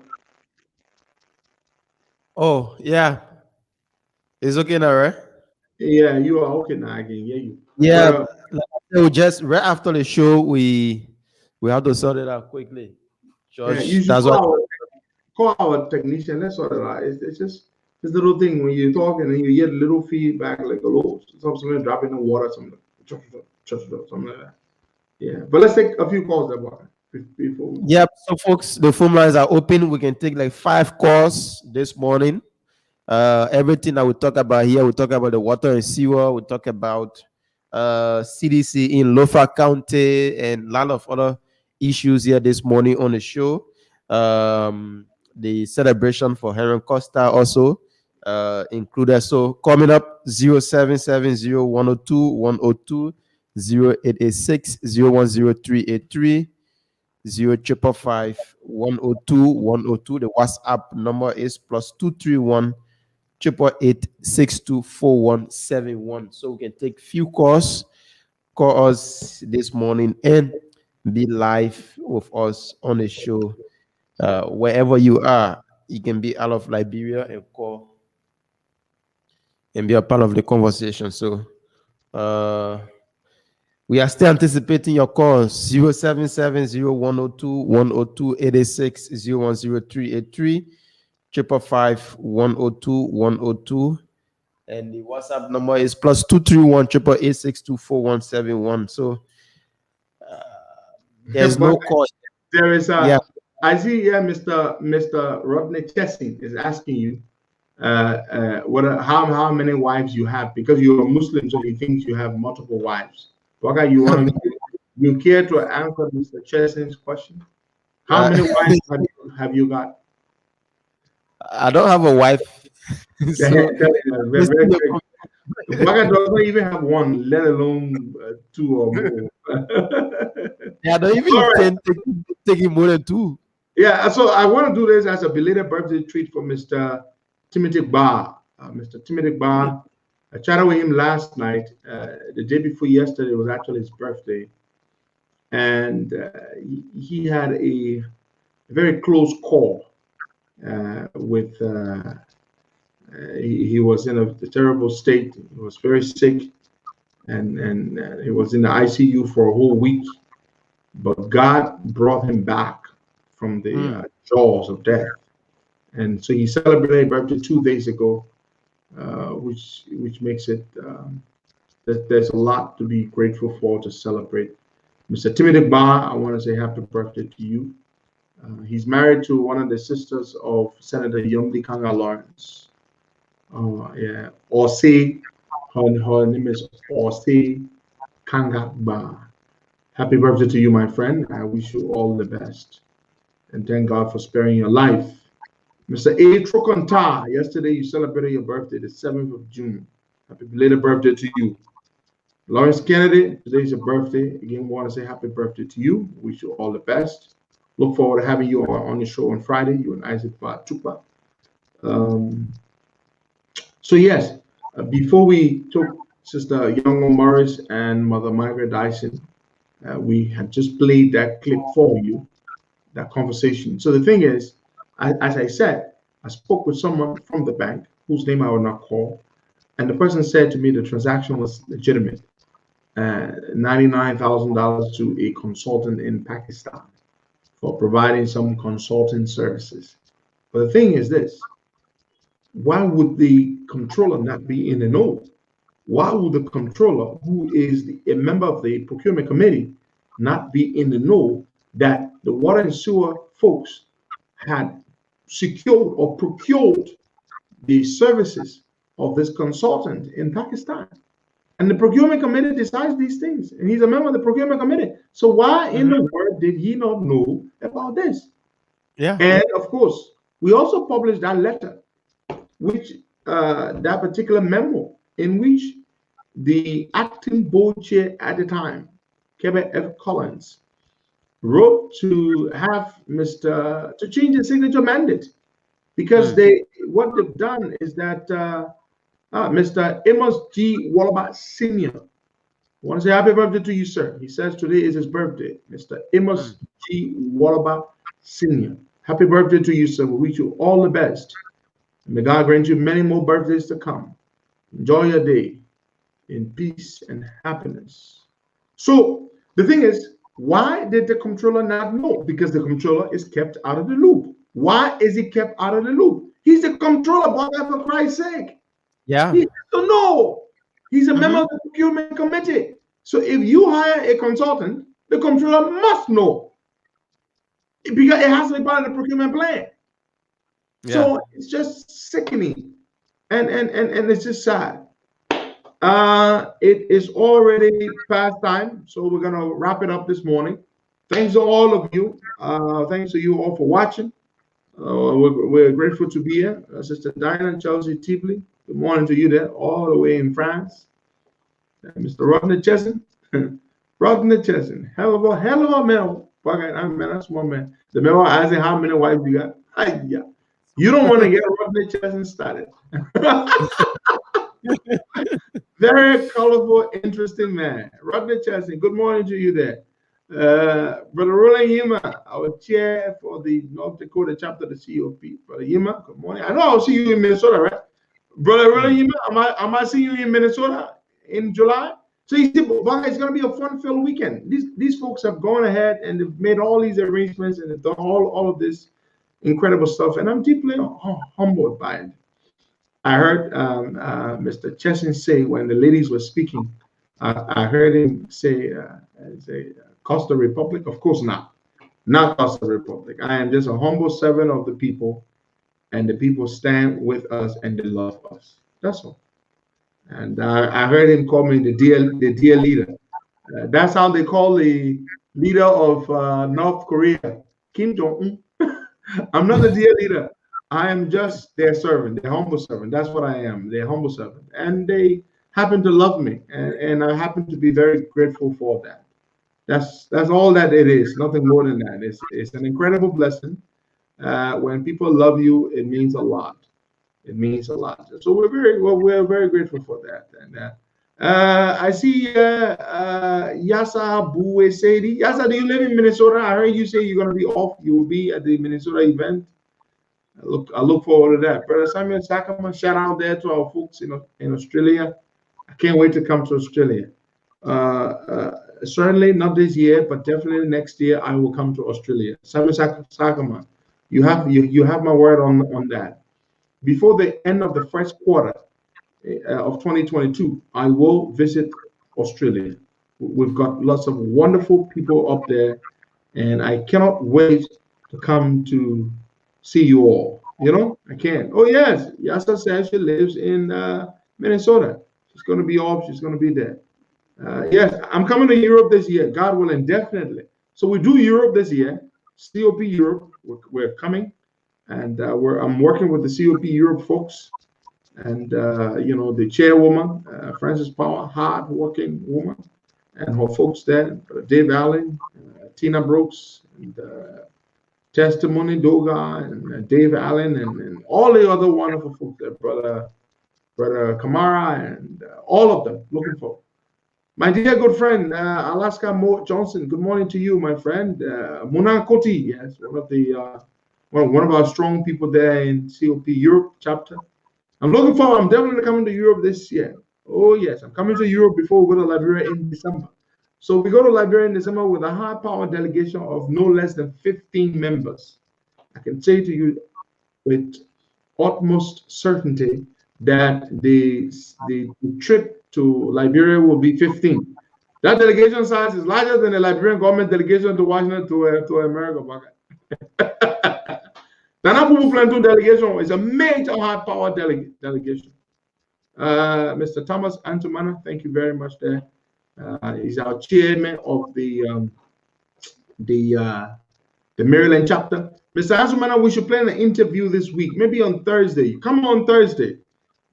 Oh, yeah. It's okay now, right? Yeah, you are okay now. I can hear you. Yeah. So just right after the show, we have to sort it out quickly. Yeah, you should call our technician. Let's sort it out. It's just this little thing when you're talking and you get a little feedback, like a little something dropping in the water, something like that. Yeah, but let's take a few calls there. Yep. So, folks, the phone lines are open. We can take like 5 calls this morning. Everything that we talk about here, we talk about the water and sewer. We talk about CDC in Lofa County and a lot of other issues here this morning on the show. The celebration for Henry Costa also included. So coming up 0770-102-102, 0886-010383, 0555-102-102. The WhatsApp number is +231 888-624171. So we can take few calls. Call us this morning and be live with us on the show. Wherever you are, you can be out of Liberia and call and be a part of the conversation. So we are still anticipating your calls. 0770-102-102, 886-010383, 555-102-102. And the WhatsApp number is +231 888-624171. So there's no call. There is I see here Mr. Rodney Chessing is asking you how many wives you have, because you're a Muslim, so he thinks you have multiple wives. Waka, you care to answer Mr. Chessing's question? How many wives have you got? I don't have a wife. So, Baga doesn't even have one, let alone two or more. Yeah, don't even All right. taking more than two. Yeah, so I want to do this as a belated birthday treat for Mr. Timothy Barr. Mr. Timothy Barr, I chatted with him last night. The day before yesterday was actually his birthday. And he had a very close call with, he was in a terrible state. He was very sick, and he was in the ICU for a whole week. But God brought him back from the jaws of death. And so he celebrated birthday 2 days ago, which makes it there's a lot to be grateful for to celebrate. Mr. Timothy Barr, I want to say happy birthday to you. He's married to one of the sisters of Senator Yumdi Kanga Lawrence. Yeah, Osei, her name is Osei Kanga Barr. Happy birthday to you, my friend. I wish you all the best. And thank God for sparing your life. Mr. A. Trokonta, yesterday you celebrated your birthday, the 7th of June. Happy belated birthday to you. Lawrence Kennedy, today's your birthday. Again, want to say happy birthday to you. Wish you all the best. Look forward to having you on the show on Friday, you and Isaac Batupa. So yes, before we took Sister Young Morris and Mother Margaret Dyson, we had just played that clip for you, that conversation. So the thing is, as I said, I spoke with someone from the bank whose name I will not call, and the person said to me the transaction was legitimate, $99,000 to a consultant in Pakistan for providing some consulting services. But the thing is this, why would the controller not be in the know? Why would the controller, who is a member of the procurement committee, not be in the know that the water and sewer folks had secured or procured the services of this consultant in Pakistan? And the procurement committee decides these things, and he's a member of the procurement committee. So why in the world did he not know about this? Yeah. And of course, we also published that letter, which that particular memo, in which the acting board chair at the time, Kevin F. Collins, wrote to have to change the signature mandate, because what they've done is that Mr. Amos G. Wallaby Sr. I want to say happy birthday to you, sir. He says today is his birthday. Mr. Amos G. Wallaby Sr. Happy birthday to you, sir. We wish you all the best. And may God grant you many more birthdays to come. Enjoy your day in peace and happiness. So the thing is, why did the controller not know? Because the controller is kept out of the loop. Why is he kept out of the loop? He's the controller, but for Christ's sake. Yeah. He has to know. He's a member of the procurement committee. So if you hire a consultant, the controller must know, because it has to be part of the procurement plan. Yeah. So it's just sickening, and it's just sad. It is already past time, so we're gonna wrap it up this morning. Thanks to all of you. Thanks to you all for watching. We're grateful to be here. Sister Diana Chelsea Tibley, good morning to you there, all the way in France. Mr. Rodney Chesson, Rodney Chesson, hell of a man. Man, that's one man. The man was asking how many wives you got. Yeah. You don't want to get Rodney Chesson started. Very colorful, interesting man. Rodney Chesson, good morning to you there. Brother Roland Yima, our chair for the North Dakota chapter of the COP. Brother Yima, good morning. I know I'll see you in Minnesota, right? Brother Roland Yima, am I seeing you in Minnesota in July? So you see, it's going to be a fun-filled weekend. These folks have gone ahead and they've made all these arrangements and they've done all of this incredible stuff, and I'm deeply humbled by it. I heard Mr. Chesson say when the ladies were speaking, I heard him say Costa Republic. Of course not Costa Republic. I am just a humble servant of the people, and the people stand with us and they love us. That's all. And I heard him call me the dear leader. That's how they call the leader of North Korea, Kim Jong-un. I'm not the dear leader. I am just their servant, their humble servant. That's what I am, their humble servant. And they happen to love me, and I happen to be very grateful for that. That's all that it is. Nothing more than that. It's an incredible blessing. When people love you, it means a lot. It means a lot. So we're very grateful for that. And I see Yasa Bue Sadie. Yasa, do you live in Minnesota? I heard you say you're going to be off. You will be at the Minnesota event. I look forward to that. Brother Samuel Sakama, shout out there to our folks in Australia. I can't wait to come to Australia. Certainly not this year, but definitely next year I will come to Australia. Samuel Sakama, you have my word on that. Before the end of the first quarter of 2022, I will visit Australia. We've got lots of wonderful people up there, and I cannot wait to come to see you all. I can't. Oh yes, Yasa says she lives in Minnesota. She's going to be off. She's going to be there. Yes, I'm coming to Europe this year, God willing, definitely. So we do Europe this year, COP Europe. We're coming, and I'm working with the COP Europe folks, and the chairwoman, Frances Power, hard-working woman, and her folks there, Dave Allen, Tina Brooks, and Testimony Doga, and Dave Allen, and all the other wonderful folks there, brother Kamara, and all of them. Looking forward. My dear good friend, Alaska Mo Johnson, good morning to you, my friend. Muna Koti, yes, one of our strong people there in COP Europe chapter. I'm looking forward. I'm definitely coming to Europe this year. Oh yes, I'm coming to Europe before we go to Liberia in December. So we go to Liberia in December with a high-powered delegation of no less than 15 members. I can say to you with utmost certainty that the trip to Liberia will be 15. That delegation size is larger than the Liberian government delegation to Washington to America. The Nanapubu Plateau delegation is a major high-powered delegation. Mr. Thomas Antumana, thank you very much there. He's our chairman of the Maryland chapter. Mr. Antumana, we should plan an interview this week, maybe on Thursday. Come on Thursday.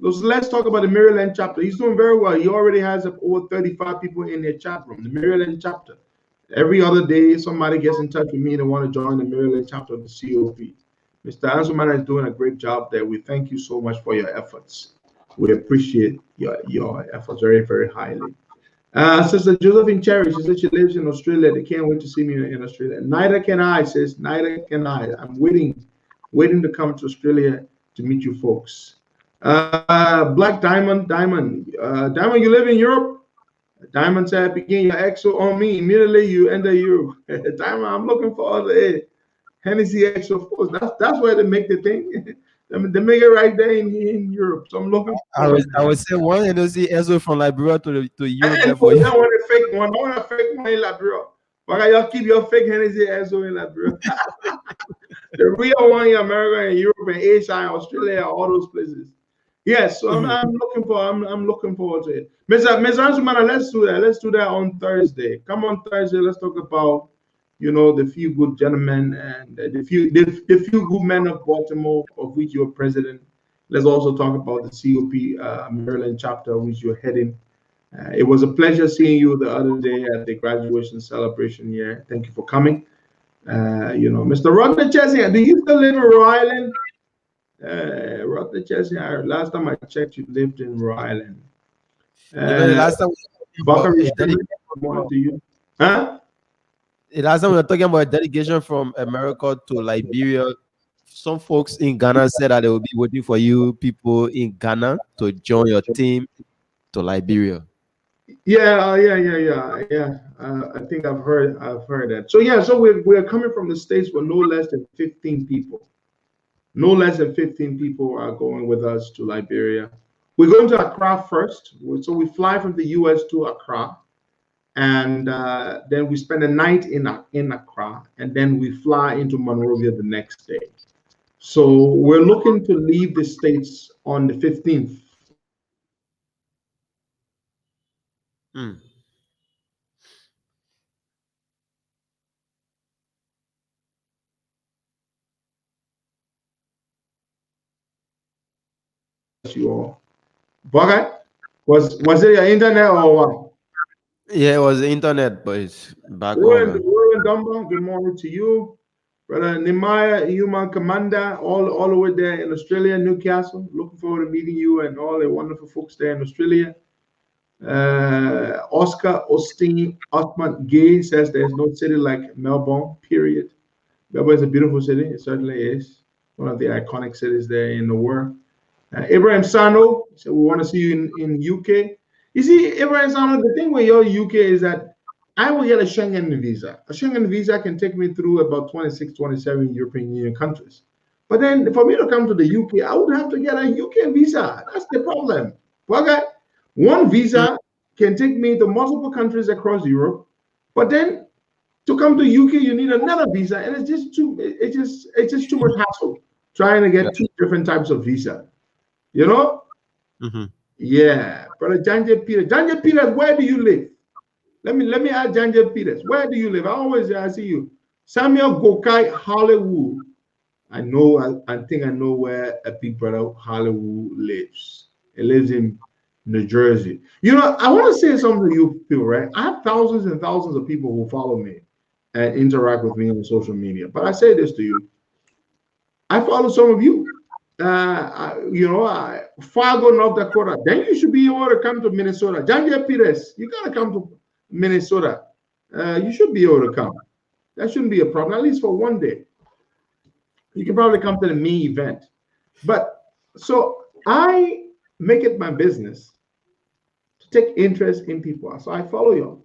Let's talk about the Maryland chapter. He's doing very well. He already has over 35 people in their chat room, the Maryland chapter. Every other day, somebody gets in touch with me and want to join the Maryland chapter of the COP. Mr. Ansumana is doing a great job there. We thank you so much for your efforts. We appreciate your efforts very, very highly. Sister Josephine Cherry, she said she lives in Australia. They can't wait to see me in Australia. Neither can I, sis. Neither can I. I'm waiting to come to Australia to meet you folks. Black Diamond, you live in Europe? Diamond said, begin your exo on me. Immediately you enter Europe. Diamond, I'm looking for other Hennessy exo, of course. That's where they make the thing. They make it right there in Europe. So I'm looking. I would say one Hennessy exo from Liberia to Europe. I want a fake one. I want a fake one in Liberia. But y'all keep your fake Hennessy exo in Liberia. The real one in America and Europe and Asia and Australia, all those places. Yes, so I'm looking forward to it. Ms. Ansumana, let's do that. Let's do that on Thursday. Come on Thursday. Let's talk about, the few good gentlemen and the few good men of Baltimore, of which you're president. Let's also talk about the COP Maryland chapter, of which you're heading. It was a pleasure seeing you the other day at the graduation celebration here. Thank you for coming. Mr. Rodney Chesney, do you still live in Rhode Island? Rodney Chesney, last time I checked, you lived in Rhode Island. The last time we were talking about a delegation from America to Liberia. Some folks in Ghana said that they will be waiting for you people in Ghana to join your team to Liberia. Yeah. I think I've heard that. So we're coming from the States with no less than 15 people. No less than 15 people are going with us to Liberia. We're going to Accra first. So we fly from the US to Accra, and then we spend a night in Accra, and then we fly into Monrovia the next day. So we're looking to leave the States on the 15th. You all. Bugger. Was it your internet or what? Yeah, it was the internet, but it's back Warren, over. Warren Dumba, good morning to you. Brother Nehemiah, Human Commander, all the way there in Australia, Newcastle. Looking forward to meeting you and all the wonderful folks there in Australia. Oscar Osteen Osman Gay says there's no city like Melbourne, period. Melbourne is a beautiful city. It certainly is. One of the iconic cities there in the world. Abraham Sano said, we want to see you in UK. You see, Abraham Sano, the thing with your UK is that I will get a Schengen visa. A Schengen visa can take me through about 26, 27 European Union countries. But then for me to come to the UK, I would have to get a UK visa. That's the problem. Okay? One visa can take me to multiple countries across Europe, but then to come to UK, you need another visa, and it's just too much hassle trying to get two different types of visa. You know? Mm-hmm. Yeah. Brother Janje Peters. Janje Peters, where do you live? Let me ask Janje Peters. Where do you live? I see you. Samuel Gokai Hollywood. I think I know where a big brother Hollywood lives. He lives in New Jersey. You know, I want to say something to you people, right? I have thousands and thousands of people who follow me and interact with me on social media. But I say this to you. I follow some of you. Fargo, North Dakota. Then you should be able to come to Minnesota. Janje Peters, you gotta come to Minnesota. You should be able to come. That shouldn't be a problem, at least for one day. You can probably come to the me event. But so I make it my business to take interest in people. So I follow you,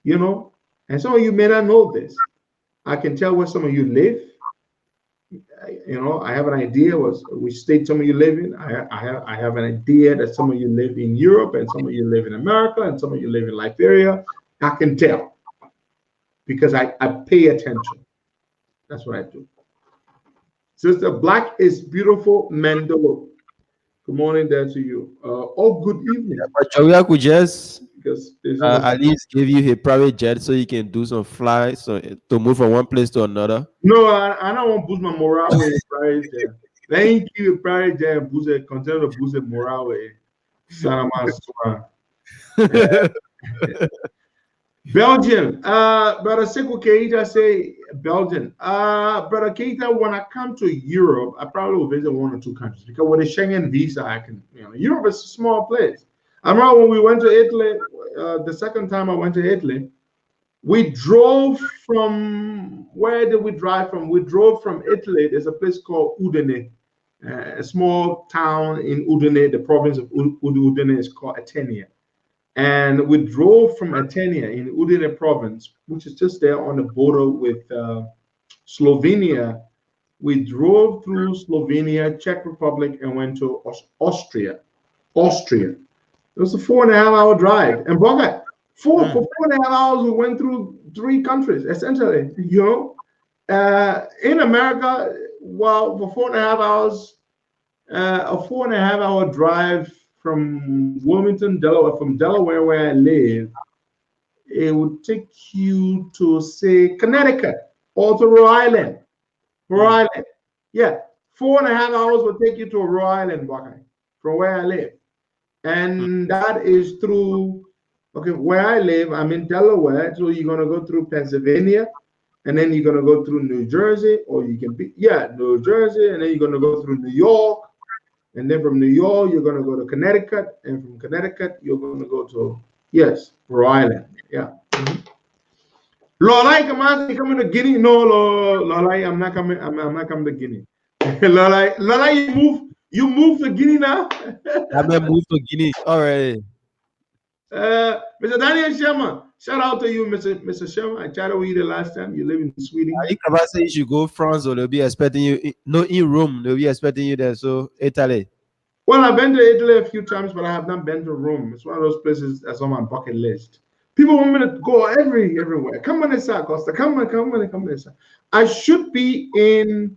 you know, and some of you may not know this. I can tell where some of you live. You know, I have an idea which state some of you live in. I have an idea that some of you live in Europe and some of you live in America and some of you live in Liberia. I can tell because I pay attention. That's what I do. Sister Black is beautiful, Mandela. Good morning there to you. Good evening. But Joey could just because at least give you a private jet so you can do some flights to move from one place to another. No, I don't want to boost my morale with a private jet. Thank you, private jet, and boost it, continue to boost the morale with Belgian. Brother Sekou Keita say Belgian. Brother Keita, when I come to Europe, I probably will visit one or two countries because with a Schengen visa, I can, Europe is a small place. I remember when we went to Italy, the second time I went to Italy, we drove from, where did we drive from? We drove from Italy. There's a place called Udine, a small town in Udine. The province of Udine is called Atenia. And we drove from Atenia in Udine province, which is just there on the border with Slovenia. We drove through Slovenia, Czech Republic, and went to Austria. It was a 4.5 hour drive. And for 4.5 hours, we went through 3 countries, essentially, in America, well, for 4.5 hours, a 4.5 hour drive from Wilmington, Delaware, from Delaware, where I live, it would take you to, say, Connecticut or to Rhode Island. Yeah, 4.5 hours would take you to Rhode Island, from where I live. And that is through, where I live, I'm in Delaware, so you're going to go through Pennsylvania, and then you're going to go through New Jersey, or you can be, New Jersey, and then you're going to go through New York, and then from New York, you're going to go to Connecticut, and from Connecticut, you're going to go to, Rhode Island, Lolai, coming to Guinea? No, Lolai, I'm not coming to Guinea. Lolai, you move to Guinea now? I may move to Guinea already. Mr. Daniel Sherman, shout out to you, Mr. Sherman. I chatted with you the last time. You live in Sweden. I think about say you should go France, or they'll be expecting you. In Rome, they'll be expecting you there. So Italy. Well, I've been to Italy a few times, but I have not been to Rome. It's one of those places that's on my bucket list. People want me to go everywhere. Come on inside, Costa. Come on inside. I should be in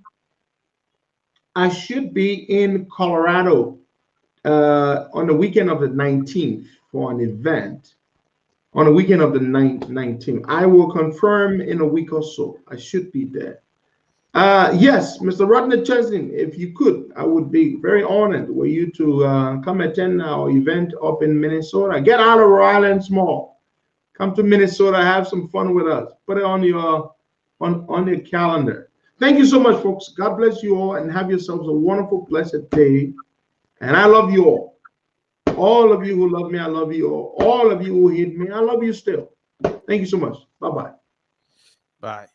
Colorado on the weekend of the 19th for an event. On the weekend of the 19th. I will confirm in a week or so. I should be there. Yes, Mr. Rodney Chesney, if you could, I would be very honored were you to come attend our event up in Minnesota. Get out of Rhode Island small. Come to Minnesota, have some fun with us. Put it on your calendar. Thank you so much, folks. God bless you all and have yourselves a wonderful, blessed day. And I love you all. All of you who love me, I love you all. All of you who hate me, I love you still. Thank you so much. Bye-bye. Bye.